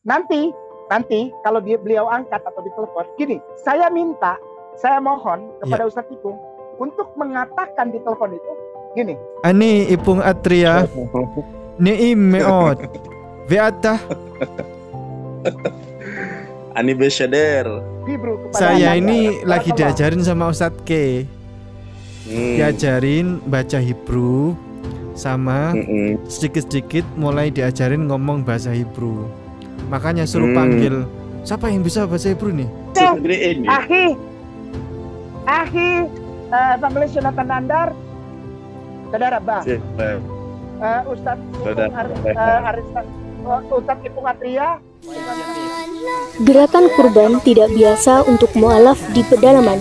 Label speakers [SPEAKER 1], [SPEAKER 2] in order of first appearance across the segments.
[SPEAKER 1] nanti kalau beliau angkat atau ditelepon, gini, saya mohon kepada Ustadz Ipung untuk mengatakan di telepon itu, gini.
[SPEAKER 2] Ani Ipung Atria, Neim Meot, Beata.
[SPEAKER 3] Ani Beshader.
[SPEAKER 2] Saya ini lagi diajarin sama Ustadz K. Diajarin baca Hebrew sama sedikit-sedikit mulai diajarin ngomong bahasa Hebrew. Makanya suruh panggil. Siapa yang bisa bahasa Hebrew nih?
[SPEAKER 1] Ahi Family Sunatan Andar. Saudara Bah. Ustadz Ipung Atria.
[SPEAKER 4] Gerakan kurban tidak biasa untuk mu'alaf di pedalaman.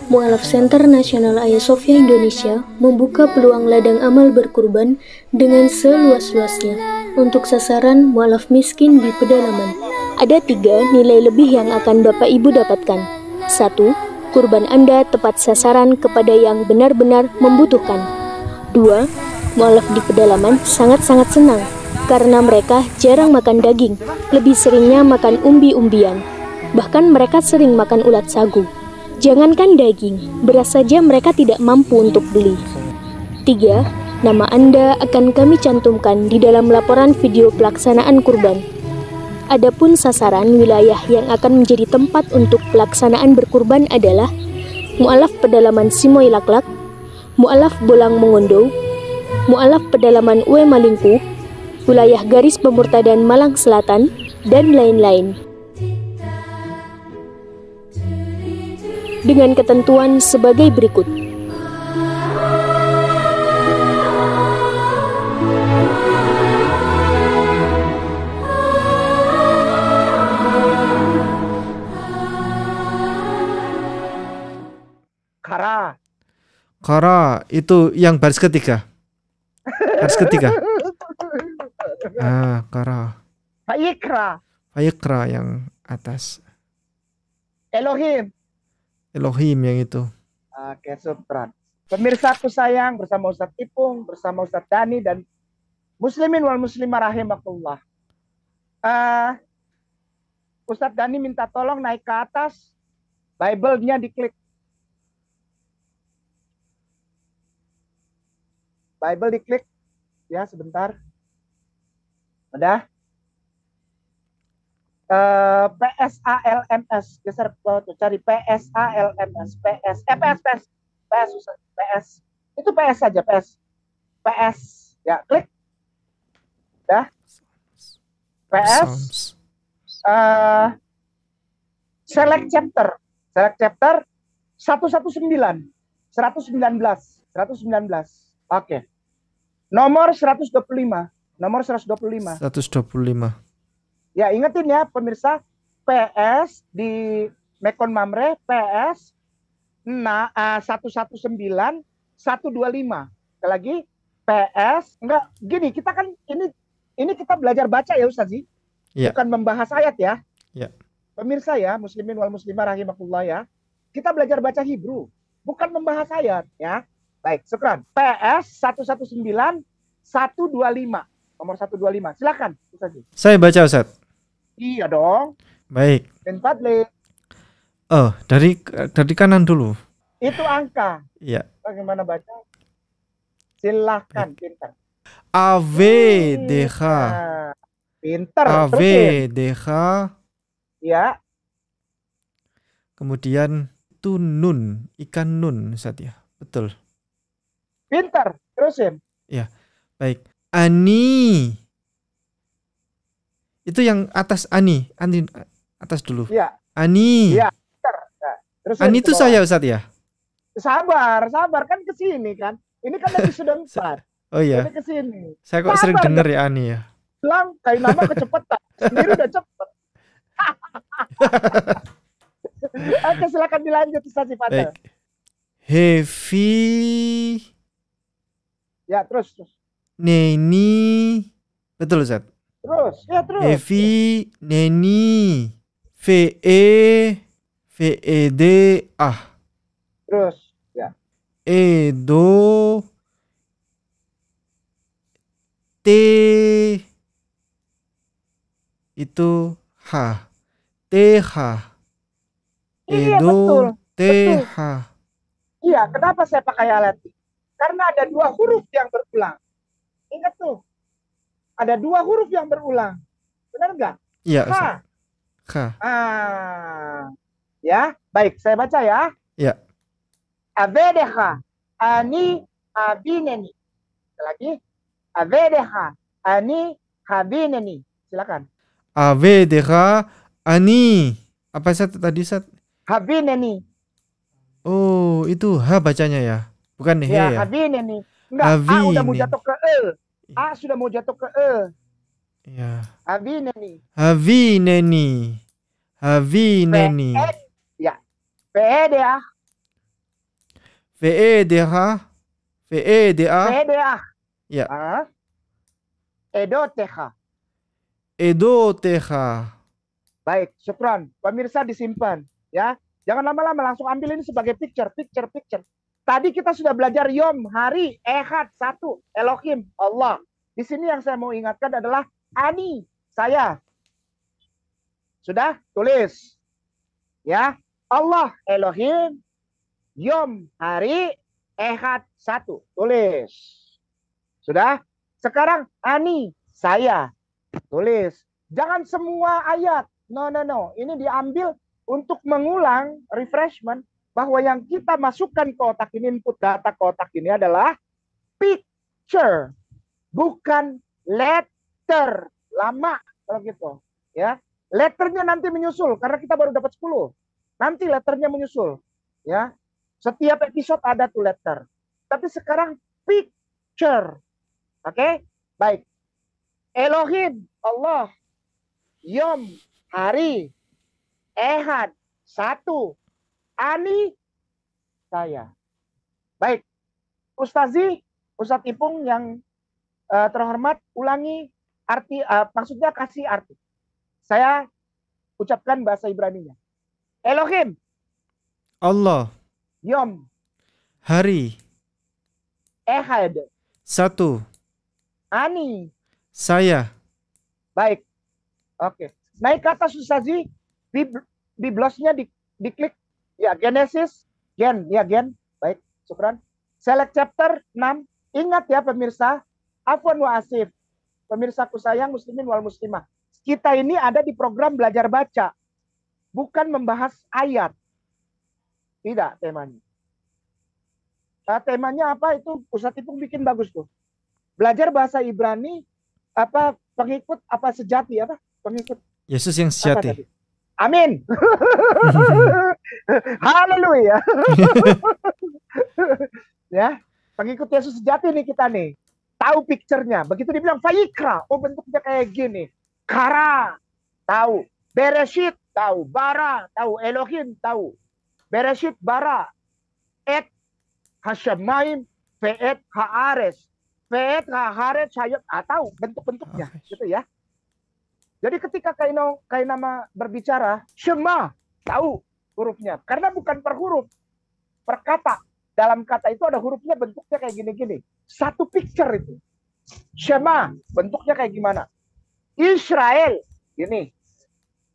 [SPEAKER 4] Mu'alaf Center Nasional Hagia Sophia Indonesia membuka peluang ladang amal berkurban dengan seluas-luasnya untuk sasaran mu'alaf miskin di pedalaman. Ada 3 nilai lebih yang akan Bapak Ibu dapatkan. 1. Kurban Anda tepat sasaran kepada yang benar-benar membutuhkan. 2. Mu'alaf di pedalaman sangat-sangat senang karena mereka jarang makan daging, lebih seringnya makan umbi-umbian. Bahkan mereka sering makan ulat sagu. Jangankan daging, beras saja mereka tidak mampu untuk beli. 3. Nama Anda akan kami cantumkan di dalam laporan video pelaksanaan kurban. Adapun sasaran wilayah yang akan menjadi tempat untuk pelaksanaan berkurban adalah Mu'alaf Pedalaman Simoy Laklak, Mu'alaf Bolang Mongondo, Mu'alaf Pedalaman Ue Malingku, wilayah garis pemurtadan Malang Selatan, dan lain-lain. Dengan ketentuan sebagai berikut.
[SPEAKER 2] Kara itu yang baris ketiga. Kara. Fayikra yang atas.
[SPEAKER 1] Elohim
[SPEAKER 2] yang itu.
[SPEAKER 1] Oke, syukran. Pemirsa aku sayang, bersama Ustadz Ipung, bersama Ustadz Dani dan muslimin wal muslimah rahimakumullah. Ustadz Dani minta tolong naik ke atas, Bible-nya diklik. Bible diklik ya, sebentar. Udah. PSALMS, geser ke cari PSALMS, PS itu PS saja, PS ya, klik. Dah. PS select chapter 119. Oke. Nomor 125. Ya, ingetin ya pemirsa, PS di Mekon Mamre, PS 119 125. Sekali lagi, PS enggak gini, kita kan ini kita belajar baca ya Ustaz Zi.
[SPEAKER 2] Yeah.
[SPEAKER 1] Bukan membahas ayat ya.
[SPEAKER 2] Yeah.
[SPEAKER 1] Pemirsa ya, muslimin wal muslimah rahimakumullah ya. Kita belajar baca Hebrew, bukan membahas ayat ya. Baik, syukran. PS 119 125. Nomor 125. Silakan Ustaz Zi.
[SPEAKER 2] Saya baca Ustaz.
[SPEAKER 1] Iya dong.
[SPEAKER 2] Baik.
[SPEAKER 1] Ben Fadli.
[SPEAKER 2] Oh, dari kanan dulu.
[SPEAKER 1] Itu angka.
[SPEAKER 2] Iya.
[SPEAKER 1] Bagaimana baca? Silakan, pintar.
[SPEAKER 2] AVDH.
[SPEAKER 1] Pintar.
[SPEAKER 2] AVDH.
[SPEAKER 1] Ya.
[SPEAKER 2] Kemudian itu nun, ikan nun Ustaz ya. Betul.
[SPEAKER 1] Pintar. Terusin.
[SPEAKER 2] Ya. Baik. Ani. Itu yang atas Ani atas dulu.
[SPEAKER 1] Iya.
[SPEAKER 2] Ani.
[SPEAKER 1] Iya. Nah, terus
[SPEAKER 2] Ani itu saya Ustaz ya.
[SPEAKER 1] Sabar kan ke sini kan. Ini kan episode 4.
[SPEAKER 2] Oh iya.
[SPEAKER 1] Ini ke sini.
[SPEAKER 2] Saya kok sering denger ya Ani ya.
[SPEAKER 1] Bilang kayak nama kecepatan. Sendiri udah cepet. Oke, silakan dilanjut Ustaz Fadel.
[SPEAKER 2] Heavy.
[SPEAKER 1] Ya, terus.
[SPEAKER 2] Neni. Betul Ustaz.
[SPEAKER 1] Terus.
[SPEAKER 2] Heavy, Neni, VED,
[SPEAKER 1] Terus, ya.
[SPEAKER 2] Edo, T, itu ha, teha,
[SPEAKER 1] Iya betul.
[SPEAKER 2] edo, teha.
[SPEAKER 1] Iya, kenapa saya pakai alat? Karena ada dua huruf yang berulang. Ingat tuh, ada dua huruf yang berulang. Benar nggak?
[SPEAKER 2] Iya,
[SPEAKER 1] Ha.
[SPEAKER 2] Ustaz. Ha.
[SPEAKER 1] Ya, baik. Saya baca ya.
[SPEAKER 2] Ya.
[SPEAKER 1] Avedeha, ani, habineni. Lagi. Avedeha, ani, habineni. Silakan.
[SPEAKER 2] Avedeha, ani. Apa Ustaz tadi, Ustaz?
[SPEAKER 1] Habineni.
[SPEAKER 2] Oh, itu ha bacanya ya. Bukan he
[SPEAKER 1] Ya,
[SPEAKER 2] ya.
[SPEAKER 1] habineni. Enggak, A udah mau
[SPEAKER 2] Habineni.
[SPEAKER 1] jatuh ke E. A sudah mau jatuh ke E.
[SPEAKER 2] Ya.
[SPEAKER 1] Habineni.
[SPEAKER 2] Havineni. Havineni.
[SPEAKER 1] Ya. Vedeah.
[SPEAKER 2] Veedeha. Veedea.
[SPEAKER 1] Vedeah.
[SPEAKER 2] Ya.
[SPEAKER 1] Edoteha.
[SPEAKER 2] Edoteha.
[SPEAKER 1] Baik, syukran. Pemirsa disimpan. Ya, jangan lama-lama, langsung ambil ini sebagai picture. Tadi kita sudah belajar Yom, hari, Ehad, satu, Elohim, Allah. Di sini yang saya mau ingatkan adalah Ani, saya. Sudah? Tulis. Ya, Allah, Elohim, Yom, hari, Ehad, satu. Tulis. Sudah? Sekarang Ani, saya. Tulis. Jangan semua ayat. No. Ini diambil untuk mengulang refreshment bahwa yang kita masukkan ke otak ini, input data ke otak ini adalah picture, bukan letter. Lama kalau gitu, ya. Letternya nanti menyusul karena kita baru dapat 10. Nanti letternya menyusul, ya. Setiap episode ada tuh letter. Tapi sekarang picture. Oke? Baik. Elohim, Allah. Yom, hari. Ehad, satu. Ani, saya. Baik. Ustazi, Ustadz Ipung yang terhormat, ulangi arti, maksudnya kasih arti. Saya ucapkan bahasa Ibraninya. Elohim.
[SPEAKER 2] Allah.
[SPEAKER 1] Yom.
[SPEAKER 2] Hari.
[SPEAKER 1] Ehad.
[SPEAKER 2] Satu.
[SPEAKER 1] Ani.
[SPEAKER 2] Saya.
[SPEAKER 1] Baik. Oke. Naik ke atas Ustazi. Di blosnya diklik. Ya, Genesis. Gen. Baik, syukran. Select chapter 6. Ingat ya pemirsa. Afwan wa asif. Pemirsaku sayang, muslimin wal muslimah. Kita ini ada di program belajar baca. Bukan membahas ayat. Tidak temanya. Temanya apa itu Ustadz Ipung bikin bagus tuh. Belajar bahasa Ibrani apa pengikut apa sejati apa? Pengikut
[SPEAKER 2] Yesus yang sejati.
[SPEAKER 1] Amin. Haleluya. Ya, pengikut Yesus sejati nih kita nih. Tahu picture-nya. Begitu dibilang Vayikra, oh bentuknya kayak gini. Kara, tahu. Bereshit, tahu. Bara, tahu. Elohim, tahu. Bereshit, bara. Et, Hashemayim, Ve'et, Haares. Ve'et, Haares, Hayat. Tahu bentuk-bentuknya. Gitu ya. Jadi ketika Kainama berbicara, Shema, tahu hurufnya. Karena bukan per huruf, per kata. Dalam kata itu ada hurufnya bentuknya kayak gini-gini. Satu picture itu. Shema, bentuknya kayak gimana. Israel, gini.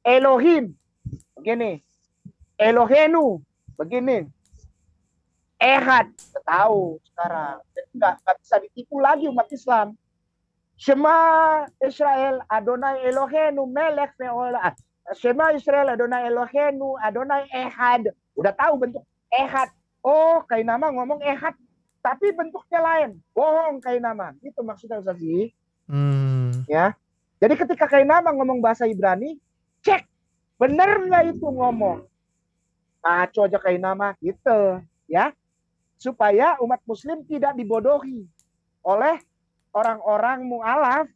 [SPEAKER 1] Elohim, begini. Elohenu, begini. Ehad, tahu sekarang. Nggak bisa ditipu lagi umat Islam. Shema Israel Adonai Elohenu Melech Meolah. Shema Israel Adonai Elohenu Adonai Ehad. Udah tahu bentuk Ehad. Oh, Kainama ngomong Ehad, tapi bentuknya lain. Bohong Kainama. Itu maksudnya Ustaz. Ya. Jadi ketika Kainama ngomong bahasa Ibrani, cek bener nggak itu ngomong. Ngaco aja Kainama gitu, ya. Supaya umat muslim tidak dibodohi oleh orang-orang mu'alaf,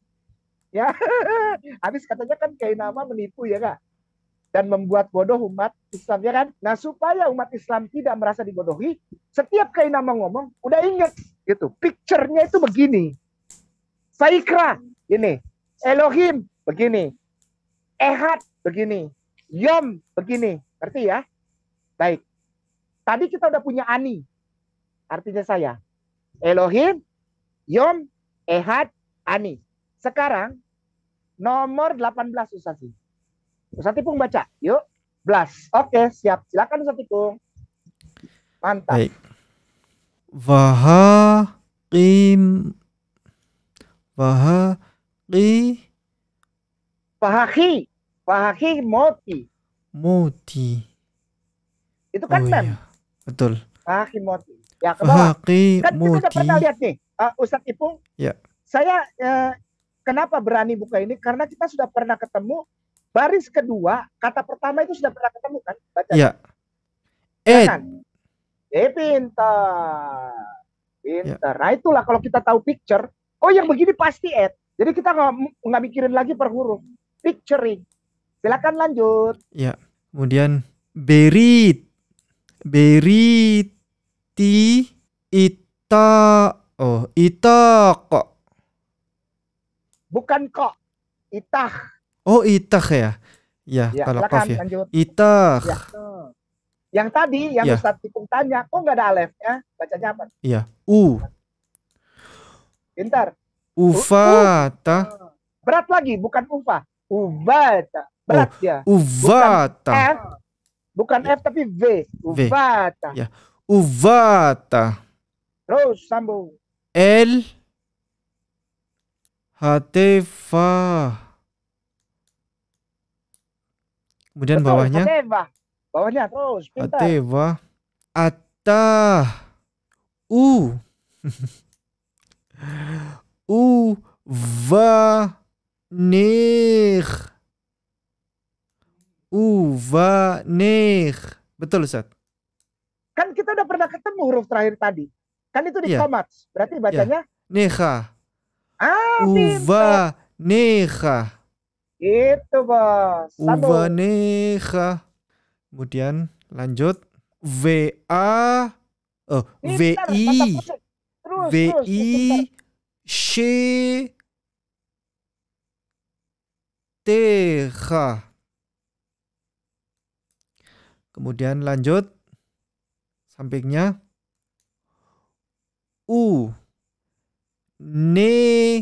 [SPEAKER 1] ya. Habis katanya kan Kainama menipu ya Kak, dan membuat bodoh umat Islam ya kan. Nah supaya umat Islam tidak merasa dibodohi, setiap Kainama ngomong udah ingat gitu. Picture-nya itu begini. Vayikra ini, Elohim begini, Ehad begini, Yom begini, ngerti ya? Baik. Tadi kita udah punya Ani, artinya saya. Elohim, Yom, Ehad, Ani. Sekarang nomor 18 Ustaz. Ustadz Ipung baca. Yuk. Blas. Oke, siap. Silakan Ustadz Ipung. Mantap.
[SPEAKER 2] Baik. Wahaqim Wahaqi
[SPEAKER 1] Fahahi moti.
[SPEAKER 2] Moti.
[SPEAKER 1] Itu kan
[SPEAKER 2] Oh
[SPEAKER 1] mem.
[SPEAKER 2] iya, betul.
[SPEAKER 1] Fahahi moti. Ya, ke bawah.
[SPEAKER 2] Wahaqi
[SPEAKER 1] Kan kita udah
[SPEAKER 2] Moti.
[SPEAKER 1] pernah lihat nih, Ustadz Ipung.
[SPEAKER 2] Ya.
[SPEAKER 1] Saya kenapa berani buka ini? Karena kita sudah pernah ketemu baris kedua, kata pertama itu sudah pernah ketemu kan? Baca.
[SPEAKER 2] Ya.
[SPEAKER 1] Kan? Pintar. Pintar. Ya. Nah itulah kalau kita tahu picture, oh yang begini pasti add. Jadi kita nggak mikirin lagi per huruf. Picturing. Silakan lanjut.
[SPEAKER 2] Ya. Kemudian berit. Beriti ita. Oh, ita kok.
[SPEAKER 1] Bukan kok. Itah.
[SPEAKER 2] Oh, itah ya. Ya, kalau
[SPEAKER 1] silakan,
[SPEAKER 2] kof ya.
[SPEAKER 1] Lanjut.
[SPEAKER 2] Itah.
[SPEAKER 1] Ya. Yang tadi yang Ustadz Ipung tanya, kok nggak ada alefnya? Bacanya apa?
[SPEAKER 2] Iya. U.
[SPEAKER 1] Pintar.
[SPEAKER 2] Ufata.
[SPEAKER 1] Berat lagi, bukan ufa. Uvata. Berat dia.
[SPEAKER 2] Uvata.
[SPEAKER 1] Bukan F. Bukan F tapi V. Uvata.
[SPEAKER 2] Ya. Uvata.
[SPEAKER 1] Terus sambung.
[SPEAKER 2] L. Hatefa. Kemudian
[SPEAKER 1] betul,
[SPEAKER 2] bawahnya.
[SPEAKER 1] Hatefa. Bawahnya terus. Pintar.
[SPEAKER 2] Hatefa. Atah. U. Uvanir. Uvanir. Betul Ustaz.
[SPEAKER 1] Kan kita udah pernah ketemu huruf terakhir tadi. Kan itu di komat. Berarti bacanya
[SPEAKER 2] Neha.
[SPEAKER 1] Uvaneha. Itu bos.
[SPEAKER 2] Uvaneha. Kemudian lanjut. VA. Oh, VI. VI. She. Teha. Kemudian lanjut. Sampingnya. U. Ne.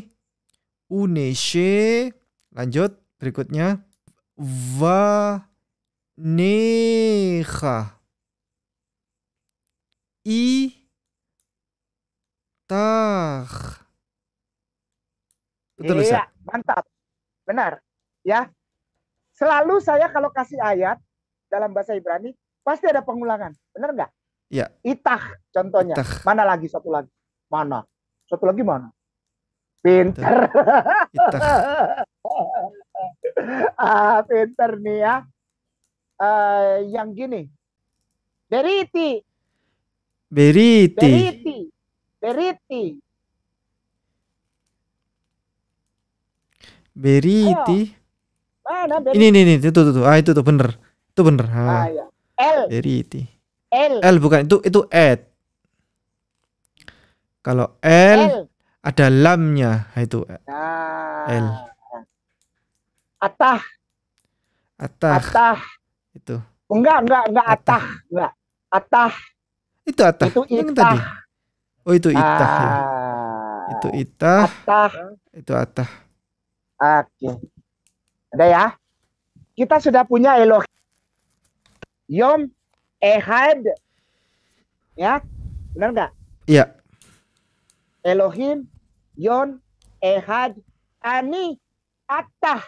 [SPEAKER 2] Uneshe. Lanjut. Berikutnya. Va. Neha. I. Tah. Betul Ustaz?
[SPEAKER 1] Iya, mantap. Benar. Ya. Selalu saya kalau kasih ayat dalam bahasa Ibrani pasti ada pengulangan. Benar nggak?
[SPEAKER 2] Ya.
[SPEAKER 1] Itah contohnya.
[SPEAKER 2] Itah.
[SPEAKER 1] Mana lagi satu lagi? Mana? Satu lagi mana? Pinter. Pinter nih ya. Yang gini. Beriti.
[SPEAKER 2] Beriti.
[SPEAKER 1] Beriti. Beriti.
[SPEAKER 2] Beriti.
[SPEAKER 1] Mana beriti?
[SPEAKER 2] Ini itu tuh. Itu tuh bener. Itu bener.
[SPEAKER 1] Ya. L.
[SPEAKER 2] Beriti.
[SPEAKER 1] L.
[SPEAKER 2] L bukan itu add. Kalau L ada lamnya, itu L.
[SPEAKER 1] Atah.
[SPEAKER 2] Atah. Itu.
[SPEAKER 1] Enggak atah. Enggak. Atah.
[SPEAKER 2] Itu atah.
[SPEAKER 1] Itu
[SPEAKER 2] yang
[SPEAKER 1] itah.
[SPEAKER 2] tadi. Oh, itu itah ya. Itu itah.
[SPEAKER 1] Atah.
[SPEAKER 2] Itu atah.
[SPEAKER 1] Oke. Ada ya. Kita sudah punya Elohim. Yom Ehad. Ya. Benar enggak?
[SPEAKER 2] Iya.
[SPEAKER 1] Elohim, Yon, Ehad, Ani, Atah.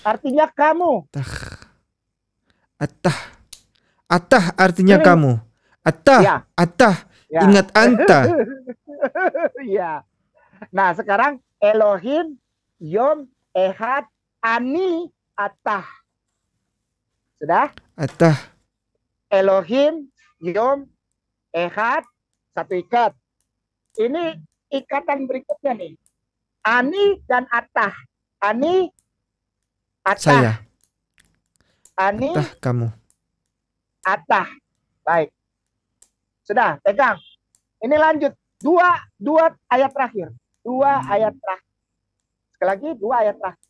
[SPEAKER 1] Artinya kamu.
[SPEAKER 2] Atah artinya kamu. Atah.
[SPEAKER 1] Ya.
[SPEAKER 2] Atah.
[SPEAKER 1] Ya.
[SPEAKER 2] Ingat anta.
[SPEAKER 1] Ya. Nah sekarang Elohim, Yom, Ehad, Ani, Atah. Sudah?
[SPEAKER 2] Atah.
[SPEAKER 1] Elohim, Yom, Ehad, satu ikat. Ini ikatan berikutnya nih. Ani dan Atah. Ani, Atah.
[SPEAKER 2] Saya.
[SPEAKER 1] Ani,
[SPEAKER 2] Atah kamu.
[SPEAKER 1] Atah. Baik. Sudah, pegang. Ini lanjut. Dua ayat terakhir. Dua ayat terakhir. Sekali lagi, dua ayat terakhir.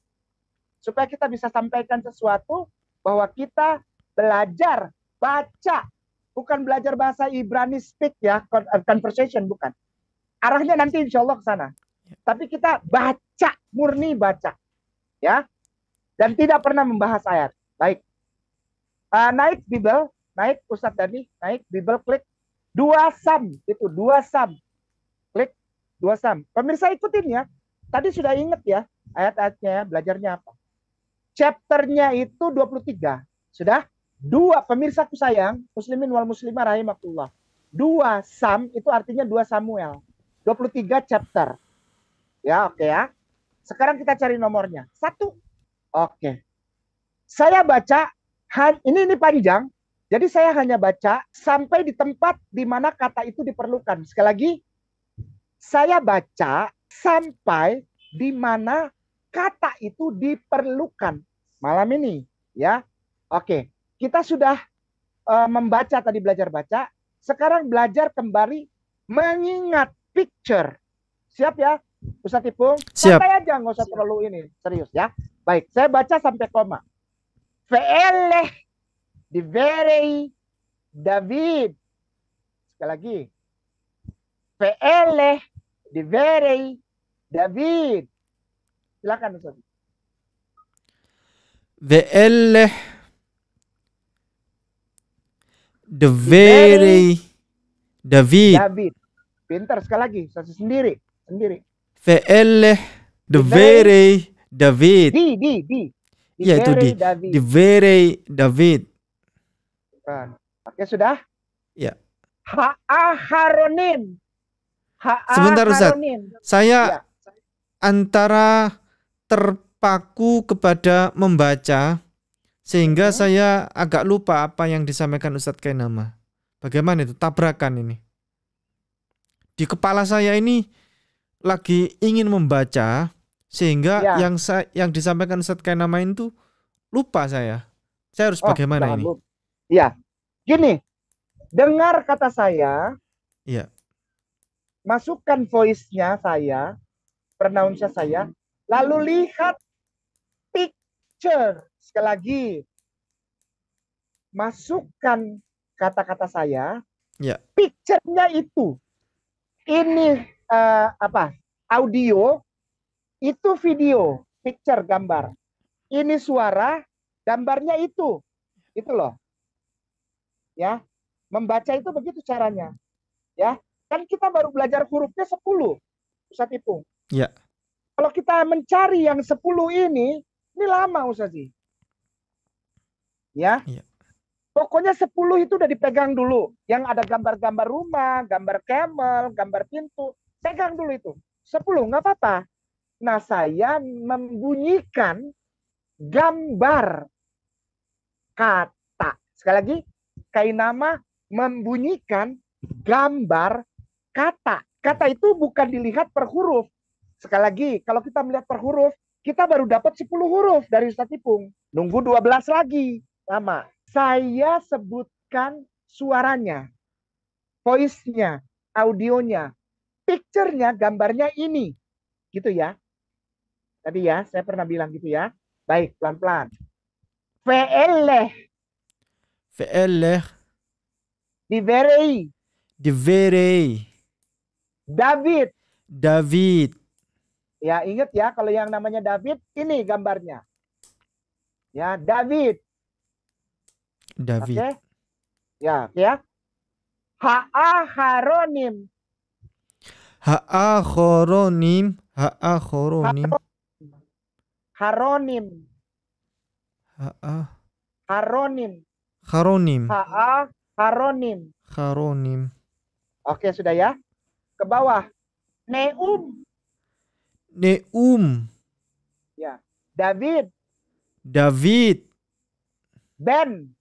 [SPEAKER 1] Supaya kita bisa sampaikan sesuatu bahwa kita belajar baca. Bukan belajar bahasa Ibrani speak ya, conversation, bukan. Arahnya nanti insya Allah ke sana. Tapi kita baca, murni baca. Ya. Dan tidak pernah membahas ayat. Baik. Naik Bible, naik Ustadz Dani, naik Bible, klik 2 Sam, itu 2 Sam. Klik 2 Sam. Pemirsa ikutin ya. Tadi sudah ingat ya ayat-ayatnya ya, belajarnya apa. Chapternya itu 23. Sudah? 2, pemirsaku sayang, muslimin wal muslimah rahimakumullah. 2 Sam itu artinya 2 Samuel. 23 chapter. Ya, oke ya. Sekarang kita cari nomornya. 1. Oke. Saya baca, ini panjang. Jadi saya hanya baca sampai di tempat di mana kata itu diperlukan. Sekali lagi, saya baca sampai di mana kata itu diperlukan. Malam ini, ya. Oke, kita sudah membaca tadi, belajar baca. Sekarang belajar kembali mengingat picture. Siap ya, Ustadz Ipung?
[SPEAKER 2] Siap.
[SPEAKER 1] Santai aja, nggak usah terlalu ini. Serius ya. Baik, saya baca sampai koma. Ve'eleh diverei David. Sekali lagi. Ve'eleh diverei David. Silakan Ustaz.
[SPEAKER 2] Ve'eleh diverei David.
[SPEAKER 1] David. Pintar sekali lagi, Ustaz sendiri.
[SPEAKER 2] Ve'eleh diverei David.
[SPEAKER 1] Di.
[SPEAKER 2] Ya itu di. Diverei David.
[SPEAKER 1] Oke, sudah?
[SPEAKER 2] Ya.
[SPEAKER 1] Ha'aharonim.
[SPEAKER 2] Sebentar Ustaz. Saya
[SPEAKER 1] ya.
[SPEAKER 2] Antara terpaku kepada membaca sehingga saya agak lupa apa yang disampaikan Ustadz Kainama. Bagaimana itu tabrakan ini? Di kepala saya ini lagi ingin membaca sehingga
[SPEAKER 1] ya.
[SPEAKER 2] yang disampaikan Ustadz Kainama itu lupa saya. Saya harus bagaimana ini?
[SPEAKER 1] Ya, gini, dengar kata saya.
[SPEAKER 2] Iya.
[SPEAKER 1] Masukkan voice-nya saya, pronounce-nya saya, lalu lihat picture. Sekali lagi, masukkan kata-kata saya,
[SPEAKER 2] ya.
[SPEAKER 1] Picture-nya itu. Ini audio, itu video, picture, gambar. Ini suara, gambarnya itu loh. Ya, membaca itu begitu caranya. Ya, kan kita baru belajar hurufnya 10, Ustadz Ipung.
[SPEAKER 2] Ya.
[SPEAKER 1] Kalau kita mencari yang 10 ini lama Ustadz. Ya. Pokoknya 10 itu udah dipegang dulu. Yang ada gambar-gambar rumah, gambar camel, gambar pintu. Pegang dulu itu. 10, nggak apa-apa. Nah, saya membunyikan gambar kata. Sekali lagi, Kainama membunyikan gambar kata. Kata itu bukan dilihat per huruf. Sekali lagi, kalau kita melihat per huruf, kita baru dapat 10 huruf dari Ustadz Ipung. Nunggu 12 lagi. Lama. Saya sebutkan suaranya, voice-nya, audionya, picture-nya, gambarnya ini. Gitu ya. Tadi ya, saya pernah bilang gitu ya. Baik, pelan-pelan. Ve'eleh. Diverei. David. Ya, ingat ya, kalau yang namanya David, ini gambarnya. Ya, David. Oke. Ya. Ha'aharonim.
[SPEAKER 2] Haronim.
[SPEAKER 1] Oke, sudah ya. Ke bawah. Neum. Ya. David. Ben.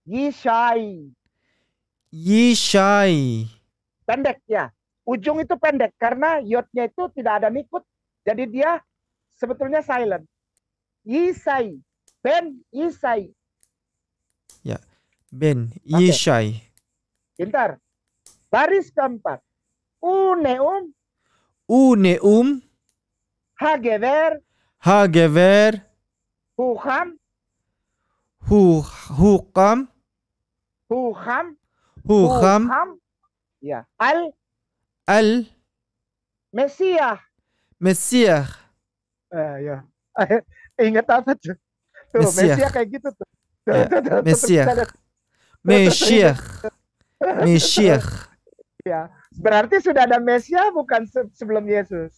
[SPEAKER 1] Yishai. Pendek ya. Ujung itu pendek karena yodnya itu tidak ada nikut. Jadi dia sebetulnya silent. Yisai. Ben Yisai.
[SPEAKER 2] Ya. Ben Yishai.
[SPEAKER 1] Pintar. Baris keempat. Uneum. Hagever. Hukam. Ya. Mesiah.
[SPEAKER 2] Ya.
[SPEAKER 1] Ingat apa tuh? Tuh,
[SPEAKER 2] Mesiah.
[SPEAKER 1] Mesiah kayak gitu tuh. Tuh,
[SPEAKER 2] Ya,
[SPEAKER 1] tuh, tuh, tuh,
[SPEAKER 2] Mesiah.
[SPEAKER 1] tuh,
[SPEAKER 2] Mesiah. Mesiah.
[SPEAKER 1] ya. Berarti sudah ada Mesiah bukan sebelum Yesus?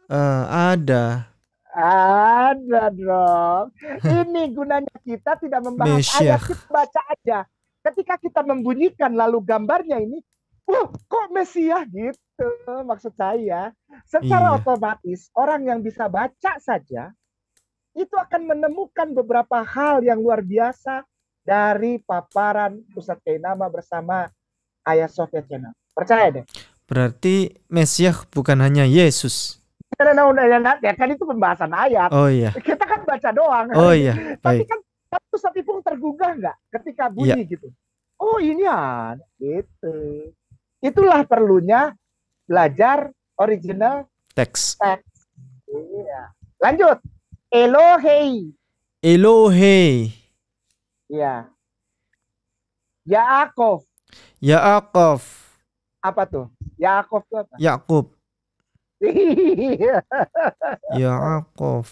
[SPEAKER 2] Ada
[SPEAKER 1] Ada dong. Ini gunanya kita tidak membahas
[SPEAKER 2] Mesiah.
[SPEAKER 1] ayat, kita baca aja. Ketika kita membunyikan lalu gambarnya ini, kok Mesiah gitu maksud saya. Secara
[SPEAKER 2] Iya.
[SPEAKER 1] otomatis orang yang bisa baca saja itu akan menemukan beberapa hal yang luar biasa dari paparan Ustadz Kainama bersama Ayah Sofia Channel. Percaya deh.
[SPEAKER 2] Berarti Mesiah bukan hanya Yesus.
[SPEAKER 1] Ya kan itu pembahasan ayat.
[SPEAKER 2] Oh iya.
[SPEAKER 1] Kita kan baca doang.
[SPEAKER 2] Oh iya.
[SPEAKER 1] Tapi
[SPEAKER 2] Baik.
[SPEAKER 1] kan Ustadz Ipung tergugah nggak ketika bunyi gitu? Oh ini ya, gitu. Itulah perlunya belajar original
[SPEAKER 2] Teks.
[SPEAKER 1] Iya. Lanjut. Elohei.
[SPEAKER 2] Elohe.
[SPEAKER 1] Iya. Yaakov.
[SPEAKER 2] Yaakov.
[SPEAKER 1] Apa tuh? Yaakov itu apa?
[SPEAKER 2] Yakub.
[SPEAKER 1] Iya.
[SPEAKER 2] Yaakov.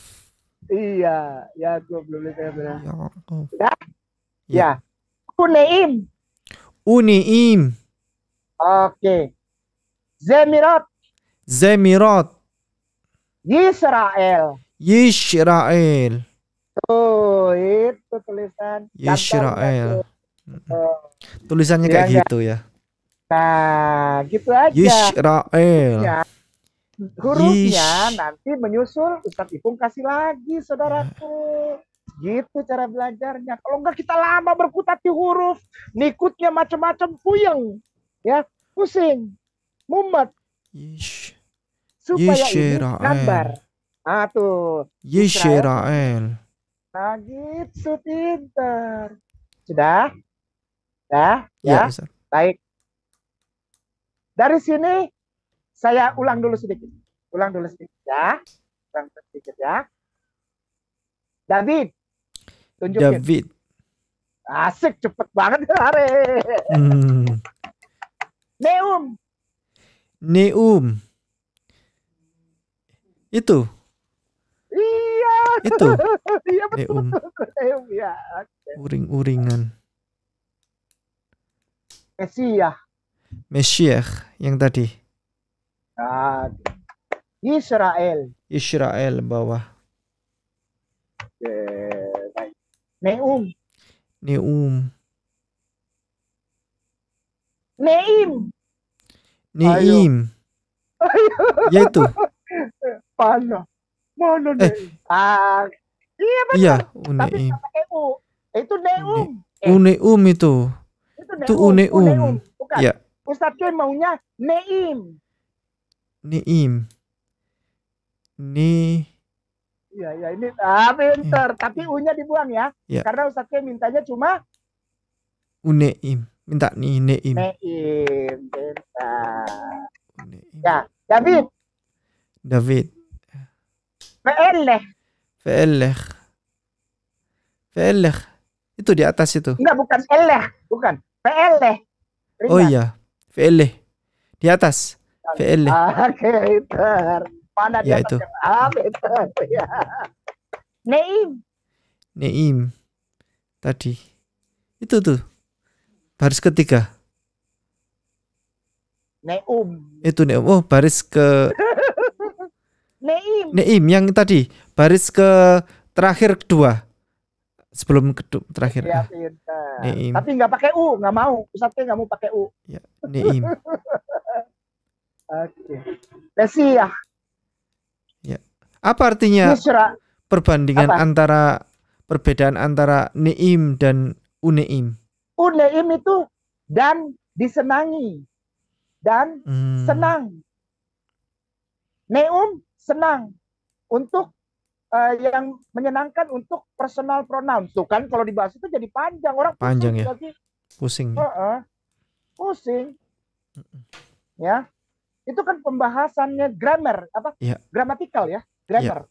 [SPEAKER 1] Iya. Yaakov belum benar.
[SPEAKER 2] Yaakov.
[SPEAKER 1] Ya. Kuneim.
[SPEAKER 2] Uniim.
[SPEAKER 1] Oke. Zemirot.
[SPEAKER 2] Zemirat.
[SPEAKER 1] Yisrael.
[SPEAKER 2] Yisrael.
[SPEAKER 1] Oh, itu tulisan.
[SPEAKER 2] Yisrael.
[SPEAKER 1] Oh,
[SPEAKER 2] Tulisannya
[SPEAKER 1] Iya,
[SPEAKER 2] kayak
[SPEAKER 1] enggak?
[SPEAKER 2] gitu ya.
[SPEAKER 1] nah, gitu aja.
[SPEAKER 2] Yisrael.
[SPEAKER 1] Ya. Hurufnya
[SPEAKER 2] Yish.
[SPEAKER 1] nanti menyusul Ustadz Ipung kasih lagi saudaraku. Gitu cara belajarnya. Kalau enggak kita lama berkutat di huruf, ngikutnya macam-macam, puyeng, ya, pusing, mumet.
[SPEAKER 2] Yish.
[SPEAKER 1] Supaya ini
[SPEAKER 2] Yisrael.
[SPEAKER 1] gambar. Ah tuh.
[SPEAKER 2] Yisrael.
[SPEAKER 1] Nah gitu, pinter. Sudah? Ya,
[SPEAKER 2] Ya,
[SPEAKER 1] ya.
[SPEAKER 2] Ustaz.
[SPEAKER 1] Baik. Dari sini saya ulang dulu sedikit. Ulang dulu sedikit ya. Ulang sedikit ya. David. Tunjukin.
[SPEAKER 2] David.
[SPEAKER 1] Asik, cepet banget. Are. Neum.
[SPEAKER 2] Neum. Itu.
[SPEAKER 1] Iya.
[SPEAKER 2] Itu.
[SPEAKER 1] Iya betul.
[SPEAKER 2] Neum.
[SPEAKER 1] Neum ya.
[SPEAKER 2] Uring-uringan.
[SPEAKER 1] Mesiah.
[SPEAKER 2] Mesiah yang tadi.
[SPEAKER 1] Nah, Israel.
[SPEAKER 2] Israel bawah.
[SPEAKER 1] Baik. Neum.
[SPEAKER 2] Neum.
[SPEAKER 1] Neim.
[SPEAKER 2] Neim. Yaitu.
[SPEAKER 1] Mana? Mana Neim? Ah, iya betul.
[SPEAKER 2] Iya.
[SPEAKER 1] Tapi
[SPEAKER 2] Uneim.
[SPEAKER 1] nggak pakai U. Itu Neum.
[SPEAKER 2] Uneum itu. Itu Uneum.
[SPEAKER 1] Bukan.
[SPEAKER 2] Ya.
[SPEAKER 1] Ustadz Kim maunya Neim.
[SPEAKER 2] Neim.
[SPEAKER 1] Iya, ya ini pinter. Tapi U-nya dibuang ya.
[SPEAKER 2] Ya.
[SPEAKER 1] Karena Ustadz Kim mintanya cuma
[SPEAKER 2] Uneim. Minta nih Neim.
[SPEAKER 1] Neim. Pinter.
[SPEAKER 2] Uneim.
[SPEAKER 1] Ya, David.
[SPEAKER 2] David.
[SPEAKER 1] Ve'eleh.
[SPEAKER 2] Ve'eleh. Ve'eleh. Itu di atas itu.
[SPEAKER 1] Enggak, bukan eleh. Bukan. Ve'eleh.
[SPEAKER 2] Oh iya. Ve'eleh. Di atas. Ve'eleh.
[SPEAKER 1] Pinter. Mana
[SPEAKER 2] Ya,
[SPEAKER 1] dia?
[SPEAKER 2] itu.
[SPEAKER 1] Pinter. Ya. Neim.
[SPEAKER 2] Neim. Tadi. Itu tuh. Baris ketiga.
[SPEAKER 1] Neum.
[SPEAKER 2] Itu Neum. Oh, baris ke
[SPEAKER 1] Neim.
[SPEAKER 2] Neim yang tadi. Baris ke terakhir kedua. Sebelum terakhir.
[SPEAKER 1] Ya, pinter.
[SPEAKER 2] Neim.
[SPEAKER 1] Tapi nggak pakai U, nggak mau. Ustadznya nggak mau pakai U.
[SPEAKER 2] Ya, Neim.
[SPEAKER 1] Oke. Mesiah.
[SPEAKER 2] Apa artinya
[SPEAKER 1] Yisra.
[SPEAKER 2] perbandingan
[SPEAKER 1] Apa?
[SPEAKER 2] perbedaan antara Neim dan Uneim?
[SPEAKER 1] Uneim itu dan disenangi. Dan senang. Neum senang. Untuk yang menyenangkan untuk personal pronoun. Tuh kan kalau dibahas itu jadi panjang. Orang
[SPEAKER 2] Panjang
[SPEAKER 1] pusing
[SPEAKER 2] ya.
[SPEAKER 1] lagi.
[SPEAKER 2] Pusing.
[SPEAKER 1] Pusing. Ya. Itu kan pembahasannya grammar. Apa?
[SPEAKER 2] Ya.
[SPEAKER 1] Gramatikal ya. Grammar.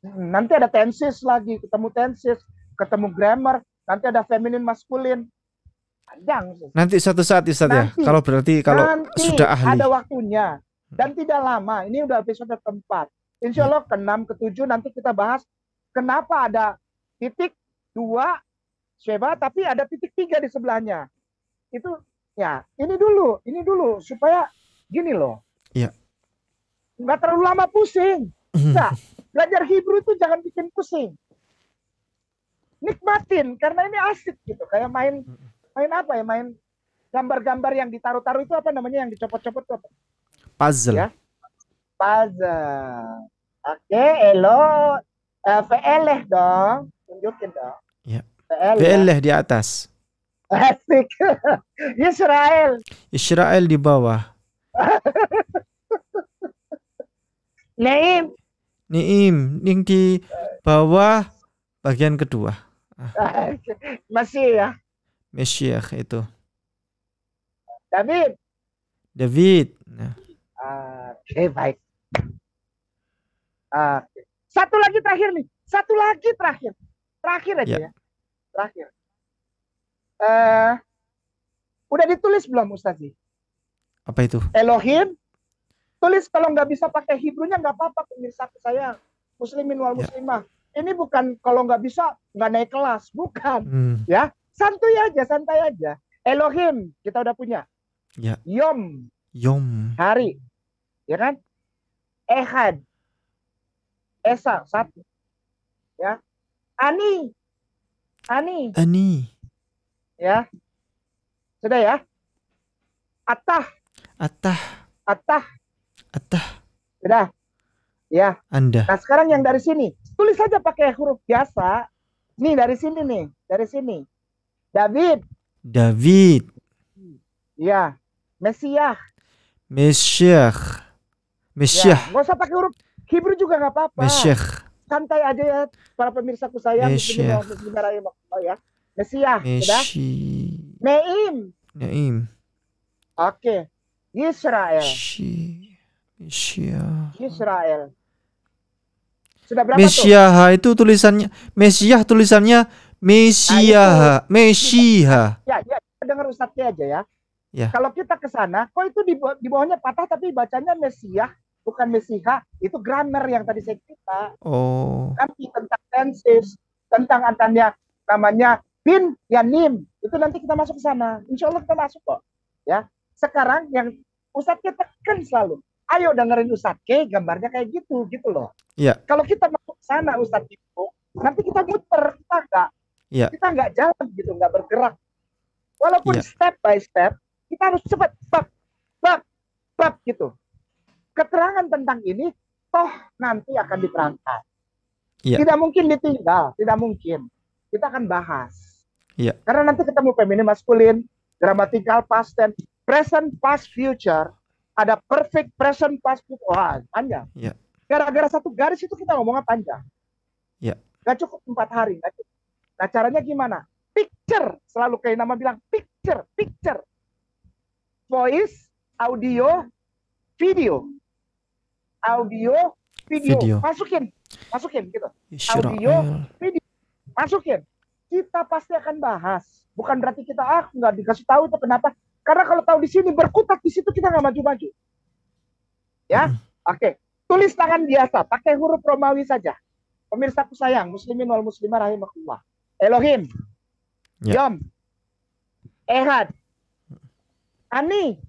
[SPEAKER 1] Ya. Nanti ada tenses lagi. Ketemu tenses. Ketemu grammar. Nanti ada feminin maskulin. Panjang.
[SPEAKER 2] Nanti suatu saat Ustaz ya. Kalau berarti kalau
[SPEAKER 1] nanti
[SPEAKER 2] sudah ahli.
[SPEAKER 1] ada waktunya. Dan tidak lama. Ini udah episode keempat. Insya Allah ke-6, ke-7 nanti kita bahas kenapa ada titik 2 Sheba tapi ada titik 3 di sebelahnya. Itu ya, ini dulu supaya gini loh.
[SPEAKER 2] Iya.
[SPEAKER 1] Nggak terlalu lama pusing. Nggak. Belajar Hebrew itu jangan bikin pusing. Nikmatin karena ini asik gitu. Kayak main apa ya? Main gambar-gambar yang ditaruh-taruh itu apa namanya, yang dicopot-copot itu apa?
[SPEAKER 2] Puzzle.
[SPEAKER 1] Ya. Puzzle. Oke, elo. VLeh dong. Tunjukin dong.
[SPEAKER 2] Ya.
[SPEAKER 1] VLeh
[SPEAKER 2] di atas.
[SPEAKER 1] Asik. Israel.
[SPEAKER 2] Israel di bawah.
[SPEAKER 1] Naim.
[SPEAKER 2] Niim, yang di bawah bagian kedua.
[SPEAKER 1] Masih ya.
[SPEAKER 2] Mesyiah itu.
[SPEAKER 1] David.
[SPEAKER 2] Nah.
[SPEAKER 1] Oke, baik. Satu lagi terakhir nih. Terakhir aja ya. Terakhir. Udah ditulis belum Ustazi?
[SPEAKER 2] Apa itu?
[SPEAKER 1] Elohim. Tulis, kalau nggak bisa pakai Hebrew-nya nggak apa-apa, pemirsa saya. Muslimin wal muslimah. Ini bukan kalau nggak bisa nggak naik kelas, bukan. Ya, santai aja. Elohim kita udah punya.
[SPEAKER 2] Ya.
[SPEAKER 1] Yom. Hari. Ya kan? Ehad. Esa, 1. Ya. Ani. Ya. Sudah ya? Atah. Sudah. Ya.
[SPEAKER 2] Anda.
[SPEAKER 1] Nah, sekarang yang dari sini. Tulis saja pakai huruf biasa. Nih, dari sini. David. Ya. Mesiah.
[SPEAKER 2] Ya,
[SPEAKER 1] nggak usah pakai huruf Hebrew juga nggak apa-apa.
[SPEAKER 2] Mesiah.
[SPEAKER 1] Santai aja ya, para pemirsaku sayang.
[SPEAKER 2] Mesiah.
[SPEAKER 1] Ya. Mesiah. Sudah. Naim. Oke. Israel. Israel. Sudah berapa
[SPEAKER 2] Mesiah itu tulisannya Mesiah.
[SPEAKER 1] Ya, dengar Ustadznya aja ya.
[SPEAKER 2] Ya.
[SPEAKER 1] Kalau kita ke sana, kok itu di bawahnya patah tapi bacanya Mesiah, bukan Mesiha. Itu grammar yang tadi saya cerita. Nanti tentang tenses, tentang antaranya namanya bin yanim. Itu nanti kita masuk ke sana. Insya Allah kita masuk kok. Ya. Sekarang yang Ustadznya tekan selalu. Ayo dengerin Ustadz, gambarnya kayak gitu loh.
[SPEAKER 2] Iya.
[SPEAKER 1] Kalau kita masuk ke sana Ustadz itu, nanti kita muter, kita nggak jalan gitu, nggak bergerak. Walaupun step by step, kita harus cepat, bab gitu. Keterangan tentang ini, toh nanti akan diterangkan.
[SPEAKER 2] Iya.
[SPEAKER 1] Tidak mungkin ditinggal, tidak mungkin. Kita akan bahas.
[SPEAKER 2] Iya.
[SPEAKER 1] Karena nanti ketemu feminin maskulin, grammatical past tense, present past future. Ada perfect present past future. Wah, panjang.
[SPEAKER 2] Ya.
[SPEAKER 1] Gara-gara satu garis itu kita ngomongnya panjang.
[SPEAKER 2] Ya.
[SPEAKER 1] Gak cukup 4 hari. Gak cukup. Nah, caranya gimana? Picture. Selalu kayak nama bilang picture. Voice, audio, video. Masukin gitu. Audio, video. Masukin. Kita pasti akan bahas. Bukan berarti kita nggak dikasih tahu itu kenapa. Karena kalau tahu di sini berkutat di situ kita nggak maju-maju. Ya, oke. Tulis tangan biasa, pakai huruf Romawi saja. Pemirsaku sayang, muslimin wal muslimah rahimakumullah. Elohim, Yom, Ehad, Ani,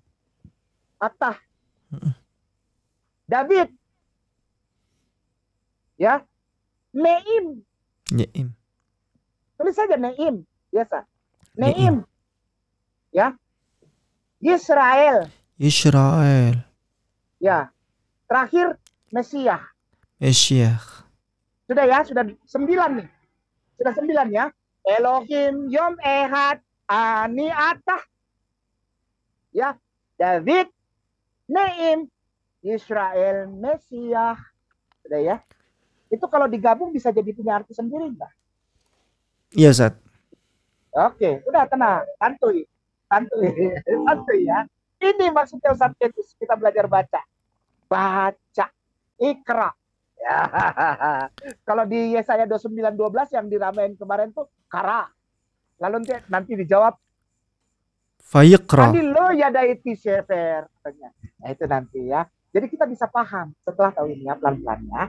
[SPEAKER 1] Atah, David, ya, Neim. Tulis saja Neim, biasa. Neim. Ya. Israel. Ya. Terakhir Mesiah. Sudah ya, sudah 9 nih. Sudah 9 ya. Elohim, Yom, Ehad, Ani, Atah. Ya. David, Neim, Israel, Mesiah. Sudah ya. Itu kalau digabung bisa jadi punya arti sendiri enggak?
[SPEAKER 2] Iya, Ustaz.
[SPEAKER 1] Oke, udah tenang, santuy ya. Ini maksudnya Ustaz Ketus, kita belajar baca, ikra. Ya. Kalau di Yesaya 29:12 yang diramein kemarin tuh kara. Lalu nanti dijawab
[SPEAKER 2] Fayaqra.
[SPEAKER 1] Lo yadaiti sefer. Nah itu nanti ya. Jadi kita bisa paham setelah tahu ini ya pelan-pelan ya.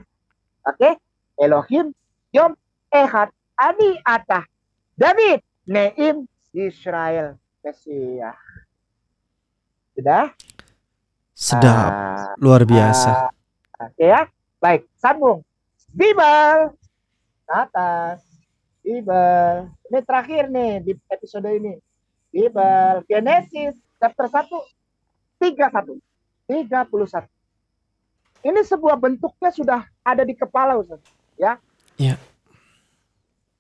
[SPEAKER 1] Oke, Elohim, Yom Ehad Ani Atah David Neim Israel Mesiah. Sudah?
[SPEAKER 2] Sedap, luar biasa.
[SPEAKER 1] Oke ya. Baik, sambung. Bible ke atas. Bible. Ini terakhir nih di episode ini. Bible Genesis chapter 1 31. Ini sebuah bentuknya sudah ada di kepala, Ustaz. Ya.
[SPEAKER 2] Iya.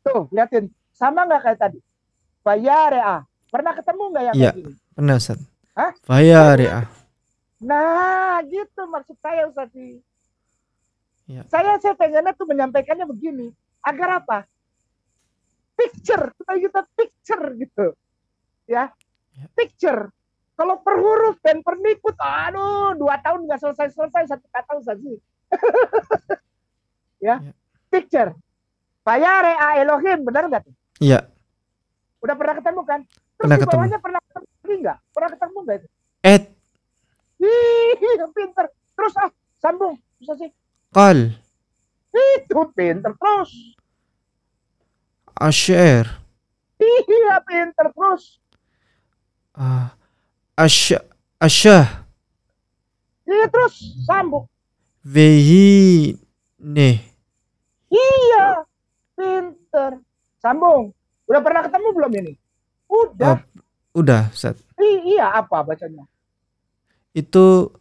[SPEAKER 1] Tuh, liatin. Sama nggak kayak tadi? Vayarea. Pernah ketemu nggak yang
[SPEAKER 2] Iya,
[SPEAKER 1] kayak gini?
[SPEAKER 2] pernah Ustaz.
[SPEAKER 1] Hah?
[SPEAKER 2] Vayarea.
[SPEAKER 1] Nah, gitu maksud saya, Ustaz.
[SPEAKER 2] Iya.
[SPEAKER 1] Saya pengennya tuh menyampaikannya begini. Agar apa? Picture. Kita picture gitu. Ya. Picture. Kalau per huruf dan per nikut, aduh, 2 tahun nggak selesai 1 kata, Ustaz. Ya. Picture. Vayarea Elohim, benar nggak tuh?
[SPEAKER 2] Iya.
[SPEAKER 1] Udah pernah ketemu kan? Terus
[SPEAKER 2] Pernah
[SPEAKER 1] di
[SPEAKER 2] ketemu.
[SPEAKER 1] bawahnya pernah ketemu nggak? Pernah ketemu nggak itu?
[SPEAKER 2] Et
[SPEAKER 1] Pinter. Terus sambung. Bisa sih.
[SPEAKER 2] qal
[SPEAKER 1] Itu pinter terus.
[SPEAKER 2] asher
[SPEAKER 1] Iya, pinter terus.
[SPEAKER 2] asyah
[SPEAKER 1] Iya, terus sambung.
[SPEAKER 2] vehi ne.
[SPEAKER 1] Iya, pinter. Sambung. Udah pernah ketemu belum ini? Udah.
[SPEAKER 2] Udah Ustaz.
[SPEAKER 1] Iya, apa bacanya?
[SPEAKER 2] Itu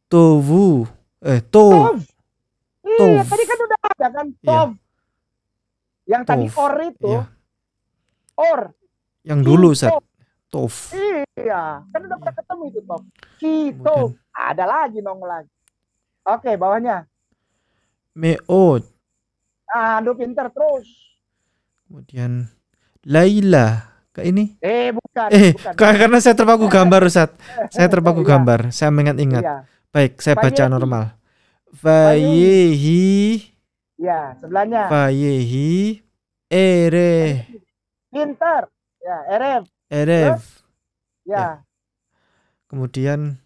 [SPEAKER 2] tovu
[SPEAKER 1] Tov. Iya,
[SPEAKER 2] Tov.
[SPEAKER 1] tadi kan udah ada kan?
[SPEAKER 2] Iya.
[SPEAKER 1] Tov. Yang tadi
[SPEAKER 2] Tov.
[SPEAKER 1] or itu.
[SPEAKER 2] Iya.
[SPEAKER 1] Or.
[SPEAKER 2] Yang dulu Ustaz. Tov.
[SPEAKER 1] Iya, kan udah pernah ketemu itu Tov. Kito.
[SPEAKER 2] Kemudian
[SPEAKER 1] Ada lagi nongol lagi. Oke, bawahnya.
[SPEAKER 2] meod.
[SPEAKER 1] Aduh, pinter terus.
[SPEAKER 2] Kemudian Laila. Kayak ini?
[SPEAKER 1] Bukan.
[SPEAKER 2] Karena saya terpaku gambar Ustaz. Saya terpaku
[SPEAKER 1] Iya.
[SPEAKER 2] gambar. Saya mengingat-ingat.
[SPEAKER 1] Iya.
[SPEAKER 2] Baik, saya baca
[SPEAKER 1] Vayehi.
[SPEAKER 2] normal. Vayehi.
[SPEAKER 1] Ya, sebelahnya.
[SPEAKER 2] Vayehi. Ere.
[SPEAKER 1] Pinter. Ya, Erev.
[SPEAKER 2] Erev.
[SPEAKER 1] Ya.
[SPEAKER 2] Kemudian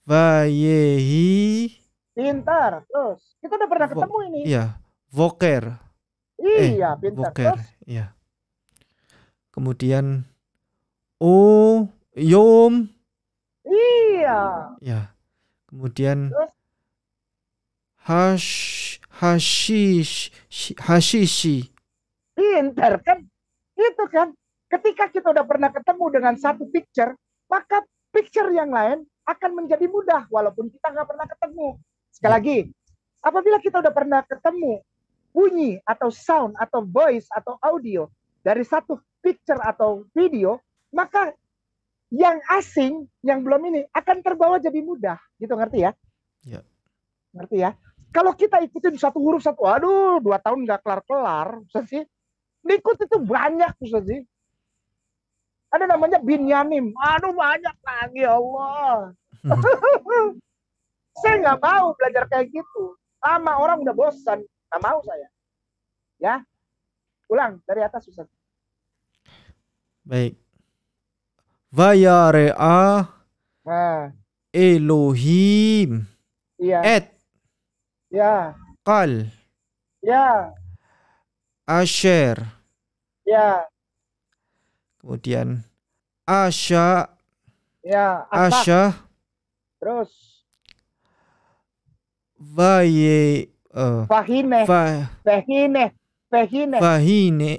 [SPEAKER 2] Vayehi.
[SPEAKER 1] Pinter. Terus. Kita udah pernah ketemu ini.
[SPEAKER 2] Iya. Voker.
[SPEAKER 1] Iya, pinter.
[SPEAKER 2] Voker.
[SPEAKER 1] Terus.
[SPEAKER 2] Iya. Kemudian Yom.
[SPEAKER 1] Iya.
[SPEAKER 2] Ya. Kemudian
[SPEAKER 1] Terus.
[SPEAKER 2] Hashishi.
[SPEAKER 1] Pinter kan? Itu kan. Ketika kita udah pernah ketemu dengan satu picture, maka picture yang lain akan menjadi mudah walaupun kita nggak pernah ketemu. Sekali lagi, apabila kita udah pernah ketemu bunyi atau sound atau voice atau audio dari satu picture atau video, maka yang asing, yang belum ini akan terbawa jadi mudah. Gitu, ngerti ya?
[SPEAKER 2] Ya.
[SPEAKER 1] Ngerti ya? Kalau kita ikutin satu huruf satu, aduh, 2 tahun nggak kelar-kelar, sih. Ikut itu banyak, sih. Ada namanya binyamin, aduh banyak lagi, ya Allah. Saya nggak mau belajar kayak gitu. Lama orang udah bosan, nggak mau saya. Ya, ulang dari atas, Ustaz.
[SPEAKER 2] Baik. Vayarea
[SPEAKER 1] Nah,
[SPEAKER 2] Elohim.
[SPEAKER 1] iya,
[SPEAKER 2] Et
[SPEAKER 1] ya,
[SPEAKER 2] qal
[SPEAKER 1] ya,
[SPEAKER 2] asher.
[SPEAKER 1] ya,
[SPEAKER 2] Kemudian Asya.
[SPEAKER 1] ya, asak,
[SPEAKER 2] Asya.
[SPEAKER 1] terus
[SPEAKER 2] Vaye.
[SPEAKER 1] fahine, fehine, fehine,
[SPEAKER 2] Vahine.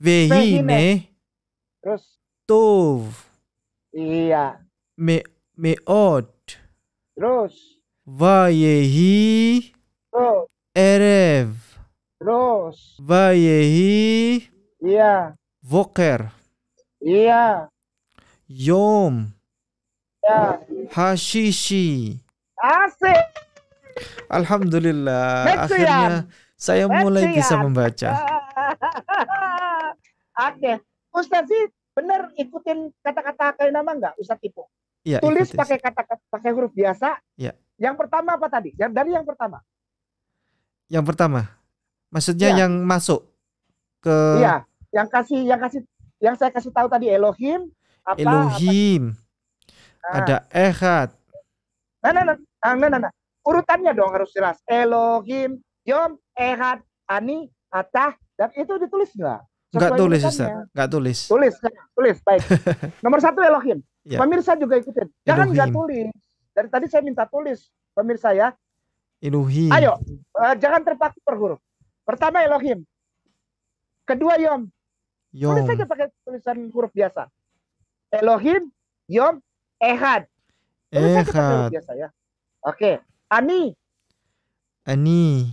[SPEAKER 2] Vehine.
[SPEAKER 1] terus
[SPEAKER 2] Tov.
[SPEAKER 1] iya,
[SPEAKER 2] Meod.
[SPEAKER 1] terus
[SPEAKER 2] Vayehi.
[SPEAKER 1] terus
[SPEAKER 2] Erev.
[SPEAKER 1] terus
[SPEAKER 2] Vayehi.
[SPEAKER 1] iya,
[SPEAKER 2] Voker.
[SPEAKER 1] iya,
[SPEAKER 2] Yom.
[SPEAKER 1] ya,
[SPEAKER 2] Hashishi.
[SPEAKER 1] asik.
[SPEAKER 2] Alhamdulillah.
[SPEAKER 1] Metsuyan.
[SPEAKER 2] Akhirnya saya mulai
[SPEAKER 1] Metsuyan.
[SPEAKER 2] bisa membaca.
[SPEAKER 1] Oke, Ustaz sih bener ikutin kata-kata kayak nama nggak? Ustaz Ipo
[SPEAKER 2] Ya,
[SPEAKER 1] tulis
[SPEAKER 2] ikutin.
[SPEAKER 1] pakai kata pakai huruf biasa.
[SPEAKER 2] Ya.
[SPEAKER 1] Yang pertama apa tadi? Dari yang pertama.
[SPEAKER 2] Yang pertama. Maksudnya
[SPEAKER 1] Ya.
[SPEAKER 2] yang masuk ke
[SPEAKER 1] Iya, yang saya kasih tahu tadi Elohim apa?
[SPEAKER 2] Elohim.
[SPEAKER 1] Apa?
[SPEAKER 2] Ada Ehad.
[SPEAKER 1] Nah. Urutannya dong harus jelas. Elohim, Yom, Ehad, Ani, Atah, dan itu ditulis nggak?
[SPEAKER 2] Enggak
[SPEAKER 1] Sesuai
[SPEAKER 2] tulis,
[SPEAKER 1] urutannya.
[SPEAKER 2] Ustaz. Enggak tulis.
[SPEAKER 1] Tulis, baik. Nomor 1 Elohim.
[SPEAKER 2] Ya.
[SPEAKER 1] Pemirsa juga ikutin. Jangan nggak
[SPEAKER 2] Elohim.
[SPEAKER 1] tulis. Dari tadi saya minta tulis, pemirsa ya.
[SPEAKER 2] Elohim.
[SPEAKER 1] Ayo, jangan terpaku per huruf. Pertama Elohim. Kedua Yom. Tulis
[SPEAKER 2] Yom.
[SPEAKER 1] saja pakai tulisan huruf biasa. Elohim, Yom, Ehad. Tulis saja pakai huruf
[SPEAKER 2] Ehad.
[SPEAKER 1] biasa ya. Oke. Ani,
[SPEAKER 2] Ani.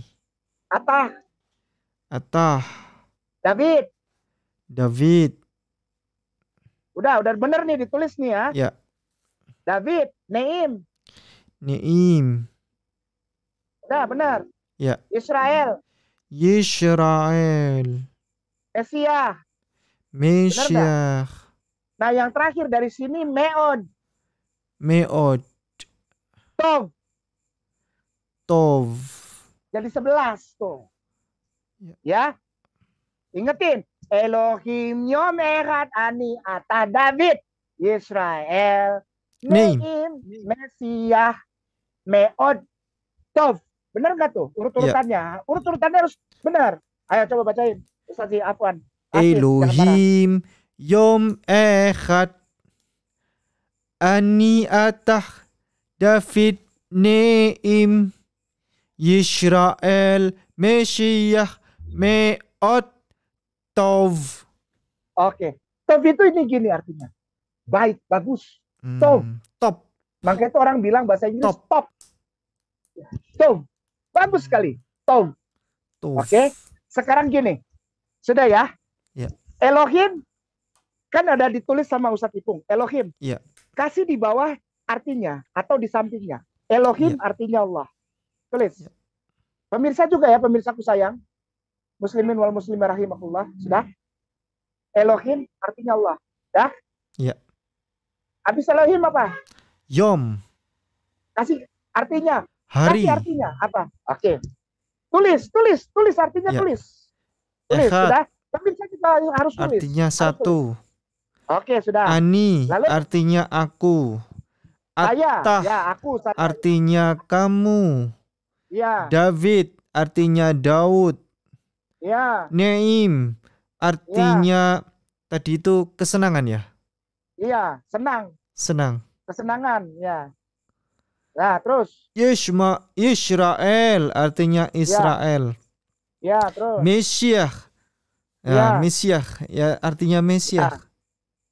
[SPEAKER 1] Atah,
[SPEAKER 2] Atah.
[SPEAKER 1] David.
[SPEAKER 2] David.
[SPEAKER 1] Udah bener nih ditulis nih ya.
[SPEAKER 2] Ya.
[SPEAKER 1] David, Neim.
[SPEAKER 2] Neim.
[SPEAKER 1] Udah bener.
[SPEAKER 2] Ya.
[SPEAKER 1] Israel,
[SPEAKER 2] Yisrael.
[SPEAKER 1] Mesia.
[SPEAKER 2] Mesyah.
[SPEAKER 1] Nah yang terakhir dari sini Meod,
[SPEAKER 2] Meod.
[SPEAKER 1] Tov.
[SPEAKER 2] Tov.
[SPEAKER 1] Jadi 11 tuh.
[SPEAKER 2] Ya.
[SPEAKER 1] Ya. Ingetin. Elohim, Yom, Ehad, Ani, Atah, David, Israel,
[SPEAKER 2] Neim.
[SPEAKER 1] Neim, Mesia, Meod, Tov. Benar nggak tuh urut-urutannya? Urut-urutannya harus benar. Ayo coba bacain. Ustaz Afwan. Asif, jangan marah.
[SPEAKER 2] Elohim. Yom Ehad. Ani Atah. David. Neim. Yisrael. Mesyah. Meod. Tov.
[SPEAKER 1] Oke. Tov itu ini gini artinya. Baik, bagus. Tov.
[SPEAKER 2] Top.
[SPEAKER 1] Makanya itu orang bilang bahasa Inggris
[SPEAKER 2] Top.
[SPEAKER 1] top. Tov. Bagus sekali. Tov.
[SPEAKER 2] Tov.
[SPEAKER 1] Oke. Sekarang gini. Sudah ya?
[SPEAKER 2] Ya.
[SPEAKER 1] Elohim kan ada ditulis sama Ustadz Ipung. Elohim.
[SPEAKER 2] Ya.
[SPEAKER 1] Kasih di bawah artinya atau di sampingnya. Elohim artinya Allah. Tulis.
[SPEAKER 2] Ya.
[SPEAKER 1] Pemirsa juga ya, pemirsaku sayang. Muslimin wal muslimah rahimahullah. Sudah? Elohim artinya Allah. Dah?
[SPEAKER 2] Ya.
[SPEAKER 1] Habis Elohim apa?
[SPEAKER 2] Yom.
[SPEAKER 1] Kasih artinya.
[SPEAKER 2] Hari.
[SPEAKER 1] Kasih artinya apa? Oke. Tulis artinya
[SPEAKER 2] Ya.
[SPEAKER 1] tulis.
[SPEAKER 2] Ehad.
[SPEAKER 1] Sudah. Pemirsa juga harus tulis.
[SPEAKER 2] Artinya
[SPEAKER 1] Harus
[SPEAKER 2] satu.
[SPEAKER 1] tulis. Oke, sudah.
[SPEAKER 2] Ani.
[SPEAKER 1] Lalu?
[SPEAKER 2] Artinya aku.
[SPEAKER 1] Saya,
[SPEAKER 2] Atah.
[SPEAKER 1] ya aku. Saya.
[SPEAKER 2] Artinya kamu.
[SPEAKER 1] Ya,
[SPEAKER 2] David. Artinya Daud.
[SPEAKER 1] ya,
[SPEAKER 2] Neim. Artinya tadi itu kesenangan ya?
[SPEAKER 1] iya. Senang,
[SPEAKER 2] Senang.
[SPEAKER 1] kesenangan, ya. Nah, terus.
[SPEAKER 2] Israel. Artinya Israel.
[SPEAKER 1] Ya, terus.
[SPEAKER 2] Mesyah.
[SPEAKER 1] Ya.
[SPEAKER 2] Ya, Mesyah. Ya, artinya Mesyah.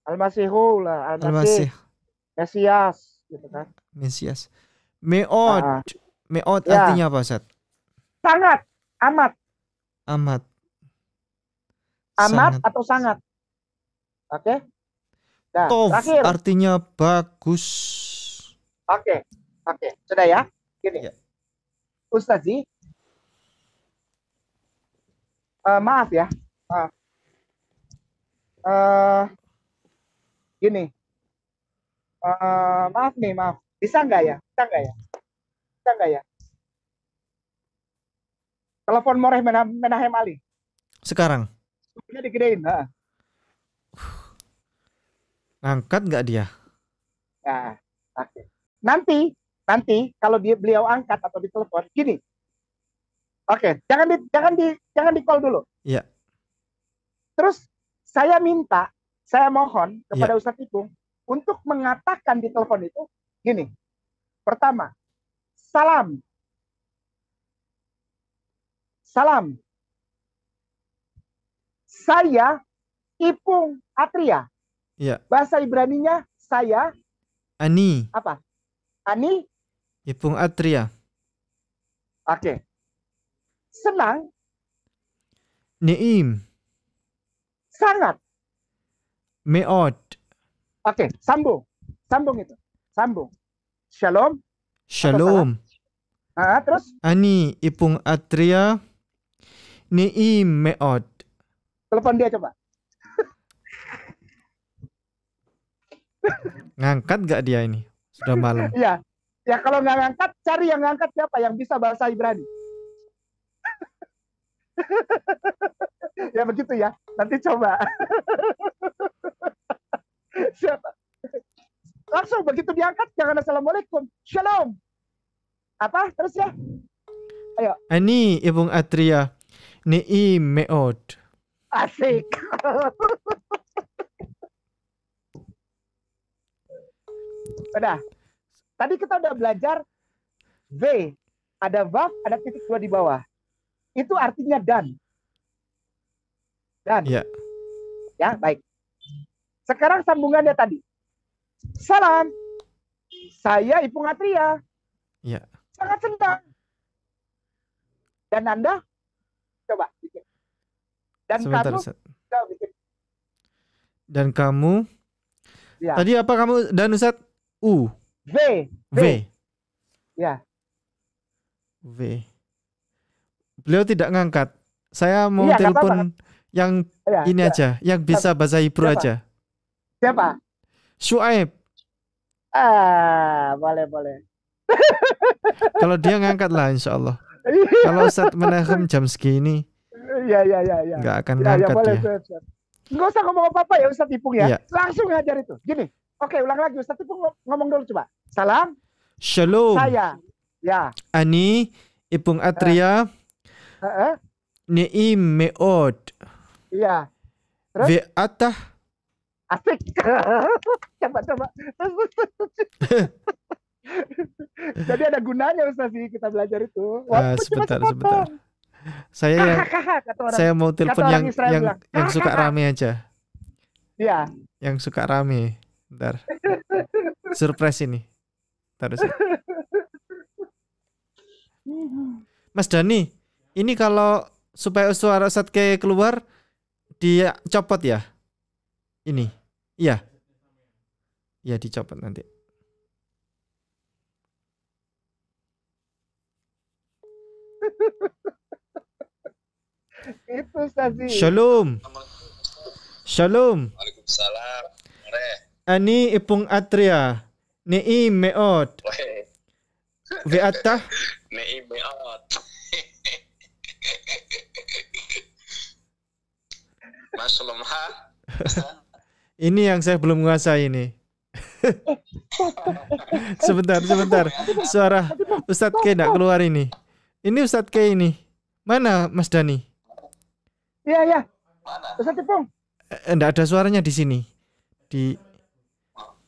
[SPEAKER 1] Al-Masihu lah,
[SPEAKER 2] Al-Masih.
[SPEAKER 1] Mesias, gitu kan.
[SPEAKER 2] Mesias. Meod.
[SPEAKER 1] Ah.
[SPEAKER 2] Meod
[SPEAKER 1] Ya.
[SPEAKER 2] artinya apa, Ustaz?
[SPEAKER 1] Sangat, amat,
[SPEAKER 2] Amat.
[SPEAKER 1] amat
[SPEAKER 2] Sangat.
[SPEAKER 1] atau sangat. Oke. Nah,
[SPEAKER 2] Tov
[SPEAKER 1] terakhir.
[SPEAKER 2] artinya bagus.
[SPEAKER 1] Oke. Sudah ya. Gini.
[SPEAKER 2] Ya.
[SPEAKER 1] Ustazi. Maaf ya. Gini. Maaf. Bisa nggak ya? Telepon Moreh Menahem Ali.
[SPEAKER 2] Sekarang
[SPEAKER 1] Sudah digedein.
[SPEAKER 2] ngangkat nggak dia?
[SPEAKER 1] Nah, oke. Nanti kalau beliau angkat atau ditelepon, gini. Oke, jangan di call dulu.
[SPEAKER 2] Iya.
[SPEAKER 1] Terus saya mohon kepada Ustadz Ipung untuk mengatakan di telepon itu gini. Pertama, salam. Saya Ipung Atria.
[SPEAKER 2] Iya.
[SPEAKER 1] Bahasa Ibraninya saya
[SPEAKER 2] Ani.
[SPEAKER 1] apa? Ani.
[SPEAKER 2] Ipung Atria.
[SPEAKER 1] Oke. Senang.
[SPEAKER 2] Neim.
[SPEAKER 1] Sangat.
[SPEAKER 2] Meod.
[SPEAKER 1] Oke, sambung itu. Sambung. Shalom.
[SPEAKER 2] Shalom.
[SPEAKER 1] Terus
[SPEAKER 2] Ani. Ipung Atria. Neim. Meod.
[SPEAKER 1] telepon dia coba.
[SPEAKER 2] Ngangkat nggak dia ini? Sudah malam.
[SPEAKER 1] Iya. Ya kalau nggak ngangkat, cari yang ngangkat siapa yang bisa bahasa Ibrani. Ya begitu ya. Nanti coba. Siapa? Langsung begitu diangkat, jangan assalamualaikum. Shalom. Apa? Terus ya? Ayo.
[SPEAKER 2] Ani. Ipung Atria. Ni'i me'od.
[SPEAKER 1] Asik. Udah. Tadi kita udah belajar V, ada vav, ada titik dua di bawah. Itu artinya dan. Dan.
[SPEAKER 2] Ya.
[SPEAKER 1] Ya, baik. Sekarang sambungannya tadi. Salam. Saya Ipung Atria.
[SPEAKER 2] Ya.
[SPEAKER 1] Sangat senang. Dan Anda? Coba bikin. Dan
[SPEAKER 2] Sebentar,
[SPEAKER 1] kamu?
[SPEAKER 2] Ustaz.
[SPEAKER 1] Coba bikin.
[SPEAKER 2] Dan kamu?
[SPEAKER 1] Ya.
[SPEAKER 2] Tadi apa kamu dan Ustaz? U.
[SPEAKER 1] V.
[SPEAKER 2] V.
[SPEAKER 1] Ya.
[SPEAKER 2] V. Beliau tidak ngangkat. Saya mau
[SPEAKER 1] Iya, nggak
[SPEAKER 2] telepon
[SPEAKER 1] apa-apa.
[SPEAKER 2] yang
[SPEAKER 1] Ya,
[SPEAKER 2] ini
[SPEAKER 1] ya.
[SPEAKER 2] aja, yang bisa bahasa Hebrew
[SPEAKER 1] Siapa?
[SPEAKER 2] aja.
[SPEAKER 1] Siapa?
[SPEAKER 2] Syuaib.
[SPEAKER 1] Boleh.
[SPEAKER 2] Kalau dia ngangkat lah insya Allah. Kalau Ustadz Menahem jam segini
[SPEAKER 1] Iya.
[SPEAKER 2] nggak akan
[SPEAKER 1] Ya,
[SPEAKER 2] ngangkat
[SPEAKER 1] boleh,
[SPEAKER 2] dia.
[SPEAKER 1] Ustaz. Nggak usah ngomong apa-apa ya Ustadz Ipung ya.
[SPEAKER 2] Iya.
[SPEAKER 1] Langsung ngajar itu. Gini. Oke, ulang lagi Ustadz Ipung ngomong dulu coba. Salam.
[SPEAKER 2] Shalom.
[SPEAKER 1] Saya. Ya.
[SPEAKER 2] Ani Ipung Atria Ni'i me'od
[SPEAKER 1] Iya. Terus?
[SPEAKER 2] Ve'atah.
[SPEAKER 1] Asik. Coba. Jadi ada gunanya Ustaz sih kita belajar itu.
[SPEAKER 2] Sebentar. Saya mau telepon
[SPEAKER 1] kata orang Israel
[SPEAKER 2] yang
[SPEAKER 1] bilang,
[SPEAKER 2] suka rame aja.
[SPEAKER 1] Iya.
[SPEAKER 2] Yang suka rame. Bentar. Surprise ini. Terus. Mas Dani, ini kalau supaya suara Ustadz kayak keluar dia copot ya? Ini. Iya. Iya dicopot nanti.
[SPEAKER 1] Itu Ustaz sih.
[SPEAKER 2] Shalom.
[SPEAKER 3] Waalaikumsalam.
[SPEAKER 2] Ani Ipung Atria. Ni'i me'od. Ve'atah.
[SPEAKER 3] Ni'i me'od. Maslum ha.
[SPEAKER 2] Ini yang saya belum menguasai ini. Sebentar. Suara Ustadz K enggak keluar ini. Ini Ustadz K ini. Mana Mas Dani?
[SPEAKER 1] Iya. Ustadz Ipung.
[SPEAKER 2] Enggak ada suaranya di sini. Di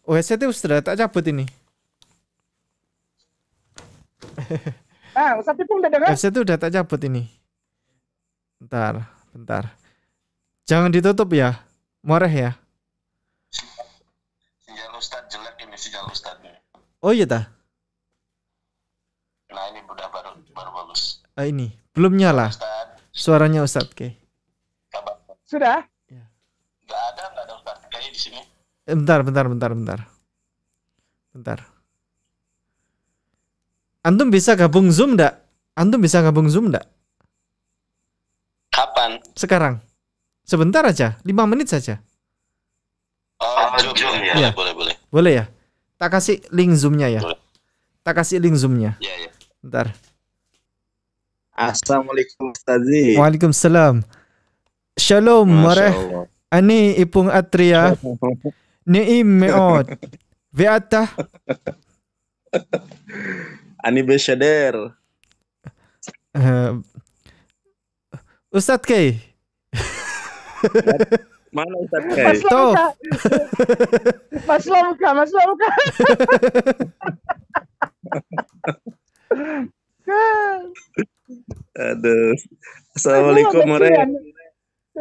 [SPEAKER 2] OS itu sudah tak cabut ini.
[SPEAKER 1] Ustadz Ipung udah dengar?
[SPEAKER 2] OS itu udah tak cabut ini. Bentar. Jangan ditutup ya. Moreh ya.
[SPEAKER 3] Sinyal Ustadz jelek ini sinyal Ustadznya.
[SPEAKER 2] Oh iya dah.
[SPEAKER 3] Nah ini udah baru bagus.
[SPEAKER 2] Ini belum nyala.
[SPEAKER 3] Ustadz,
[SPEAKER 2] Suaranya Ustadz K.
[SPEAKER 3] kabar.
[SPEAKER 1] Sudah?
[SPEAKER 3] Nggak ada Ustadz kayaknya di sini.
[SPEAKER 2] Bentar. Antum bisa gabung Zoom enggak?
[SPEAKER 3] Kapan?
[SPEAKER 2] Sekarang. Sebentar aja, 5 menit saja.
[SPEAKER 3] Oh, Zoom ya.
[SPEAKER 2] Iya.
[SPEAKER 3] Boleh.
[SPEAKER 2] Boleh ya? Tak kasih link Zoom-nya ya.
[SPEAKER 3] Boleh.
[SPEAKER 2] Iya. Bentar.
[SPEAKER 3] Assalamualaikum Ustazi.
[SPEAKER 2] Waalaikumsalam. Shalom mareh. Ani Ipung Atria. Ni'i me'od. Ve'atah.
[SPEAKER 3] Ani Beshader.
[SPEAKER 2] Ustadz K.
[SPEAKER 3] Mana Ustadz Kai?
[SPEAKER 2] Toh.
[SPEAKER 1] Mas Lomka.
[SPEAKER 3] Aduh. Assalamualaikum Mare.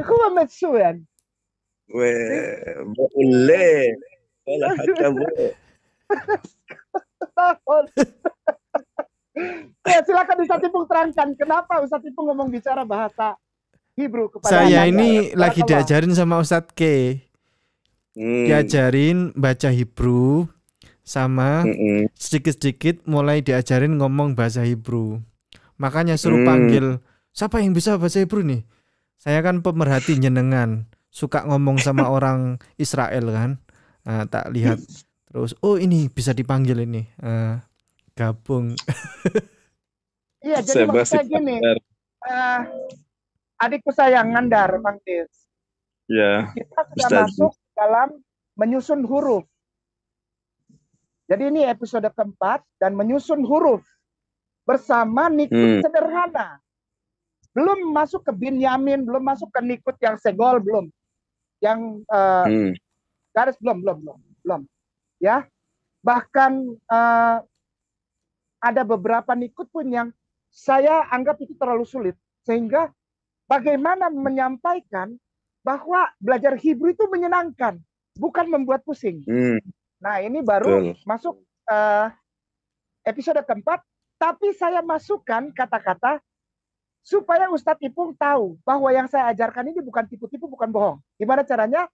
[SPEAKER 1] Aku Metsuyan.
[SPEAKER 3] Boleh. Wala hakabu.
[SPEAKER 1] Ya, silakan Ustadz Ipung terangkan kenapa Ustadz Ipung ngomong bicara bahasa Hebrew kepada
[SPEAKER 2] Saya
[SPEAKER 1] anak-anak.
[SPEAKER 2] ini lagi
[SPEAKER 1] Barakallah.
[SPEAKER 2] diajarin sama Ustadz K. Diajarin baca Hebrew sama sedikit-sedikit mulai diajarin ngomong bahasa Hebrew. Makanya suruh panggil, siapa yang bisa bahasa Hebrew nih? Saya kan pemerhati jenengan, suka ngomong sama orang Israel kan. Tak lihat terus, oh ini bisa dipanggil ini. Gabung.
[SPEAKER 1] Iya, jadi maksud saya gini. Adikku sayang Ngandar, Bang Tis.
[SPEAKER 3] Ya.
[SPEAKER 1] Kita sudah
[SPEAKER 3] Ustaz.
[SPEAKER 1] masuk dalam menyusun huruf. Jadi ini episode keempat dan menyusun huruf bersama Nikut sederhana. Belum masuk ke Binyamin, belum masuk ke Nikut yang segol, belum. Yang garis belum. Ya. Bahkan ada beberapa Nikut pun yang saya anggap itu terlalu sulit. Sehingga bagaimana menyampaikan bahwa belajar Hebrew itu menyenangkan, bukan membuat pusing. Nah, ini baru masuk episode keempat, tapi saya masukkan kata-kata supaya Ustadz Ipung tahu bahwa yang saya ajarkan ini bukan tipu-tipu, bukan bohong. Gimana caranya?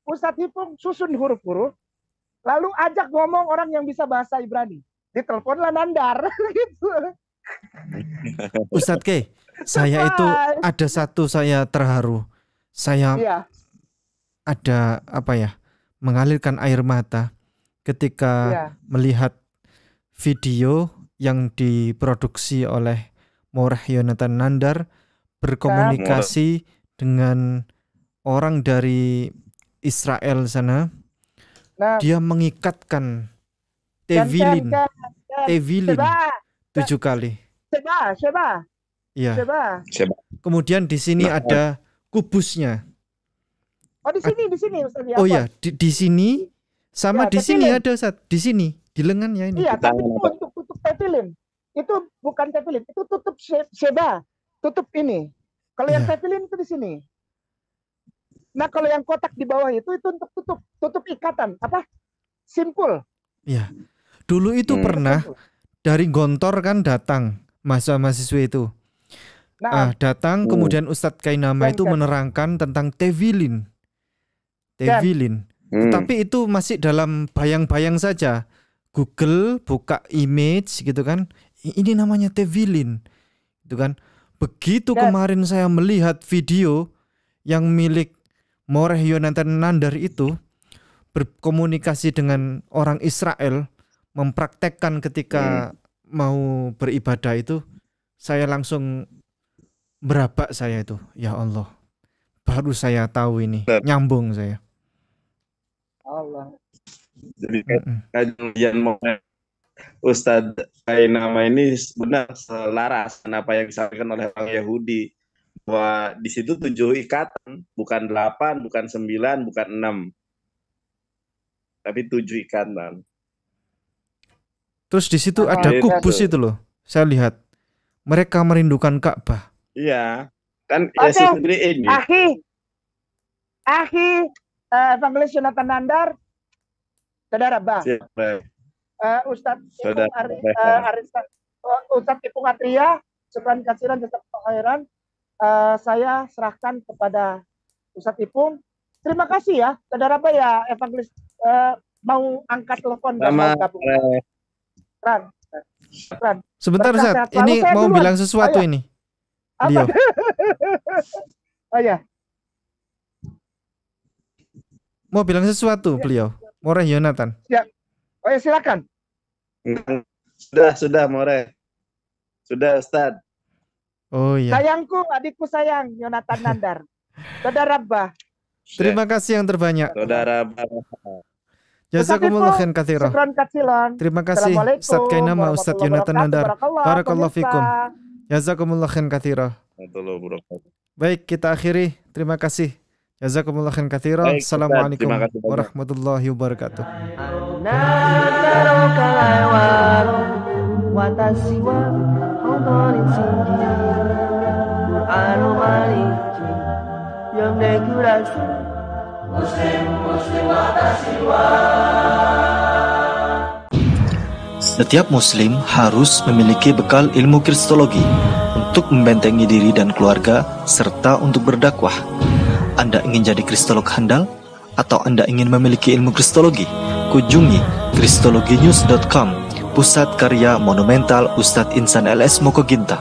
[SPEAKER 1] Ustadz Ipung susun huruf-huruf, lalu ajak ngomong orang yang bisa bahasa Ibrani. Diteleponlah Nandar. Gitu.
[SPEAKER 2] Ustadz K, saya itu ada satu saya terharu. Saya ada mengalirkan air mata ketika melihat video yang diproduksi oleh Moreh Yonatan Nandar berkomunikasi dengan orang dari Israel sana. Dia mengikatkan tevilin 7 kali.
[SPEAKER 1] Sheba.
[SPEAKER 2] Iya. Kemudian di sini ada kubusnya.
[SPEAKER 1] Oh, di sini Ustaz.
[SPEAKER 2] Oh ya, di sini sama di sini ada Ustaz. Di sini, di lengannya ini.
[SPEAKER 1] Iya, tapi itu untuk tutup tefilin. Itu bukan tefilin, itu tutup Sheba. Tutup ini. Kalau yang tefilin itu di sini. Nah, kalau yang kotak di bawah itu untuk tutup ikatan, simpul.
[SPEAKER 2] Iya. Dulu itu pernah dari Gontor kan datang mahasiswa itu. Datang kemudian Ustadz Kainama itu menerangkan tentang tevilin. Tapi itu masih dalam bayang-bayang saja. Google buka image gitu kan. Ini namanya tevilin. Gitu kan. Begitu kemarin saya melihat video yang milik Moreh Yonatan Nandar itu berkomunikasi dengan orang Israel, mempraktekkan ketika mau beribadah itu, saya langsung berabak saya itu. Ya Allah. Baru saya tahu ini. Nyambung saya.
[SPEAKER 1] Allah.
[SPEAKER 3] Jadi kajian Ustadz Kainama ini benar selaras dengan apa yang disampaikan oleh orang Yahudi, bahwa di situ 7 ikatan, bukan 8, bukan 9, bukan 6, tapi 7 ikatan.
[SPEAKER 2] Terus di situ ada kubus itu loh. Saya lihat mereka merindukan Ka'bah.
[SPEAKER 3] Iya, kan Yesus sendiri ini.
[SPEAKER 1] Akhi Evangelis Yonatan Nandar, saudara Bah. Ustadz Ipung Atria, Syukran Kasiran Jasa Khairan, saya serahkan kepada Ustadz Ipung. Terima kasih ya, saudara Bah ya, Evangelis mau angkat telepon dan mau gabung.
[SPEAKER 2] Sebentar Ustadz, ini mau bilang sesuatu ini. Beliau.
[SPEAKER 1] Oh ya.
[SPEAKER 2] Mau bilang sesuatu beliau. Moreh Yonatan.
[SPEAKER 1] Ya. Oh ya, silakan.
[SPEAKER 3] Sudah Moreh. Sudah Ustadz.
[SPEAKER 2] Oh iya.
[SPEAKER 1] Sayangku, adikku sayang, Yonatan Nandar. Saudara Bah.
[SPEAKER 2] Terima kasih yang terbanyak.
[SPEAKER 3] Saudara Bah.
[SPEAKER 2] Jazakumullah khairan katsira. Terima kasih Ustadz Kainama, Ustadz Yonatan Nandar. Barakallahu fikum. Jazakumullah khairan katsira. Baik, kita akhiri. Terima kasih. Jazakumullah khairan katsira. Assalamualaikum warahmatullahi wabarakatuh.
[SPEAKER 5] Setiap muslim harus memiliki bekal ilmu kristologi untuk membentengi diri dan keluarga serta untuk berdakwah. Anda ingin jadi kristolog handal atau Anda ingin memiliki ilmu kristologi? Kunjungi kristologinews.com, pusat karya monumental Ustadz Insan LS Mokoginta.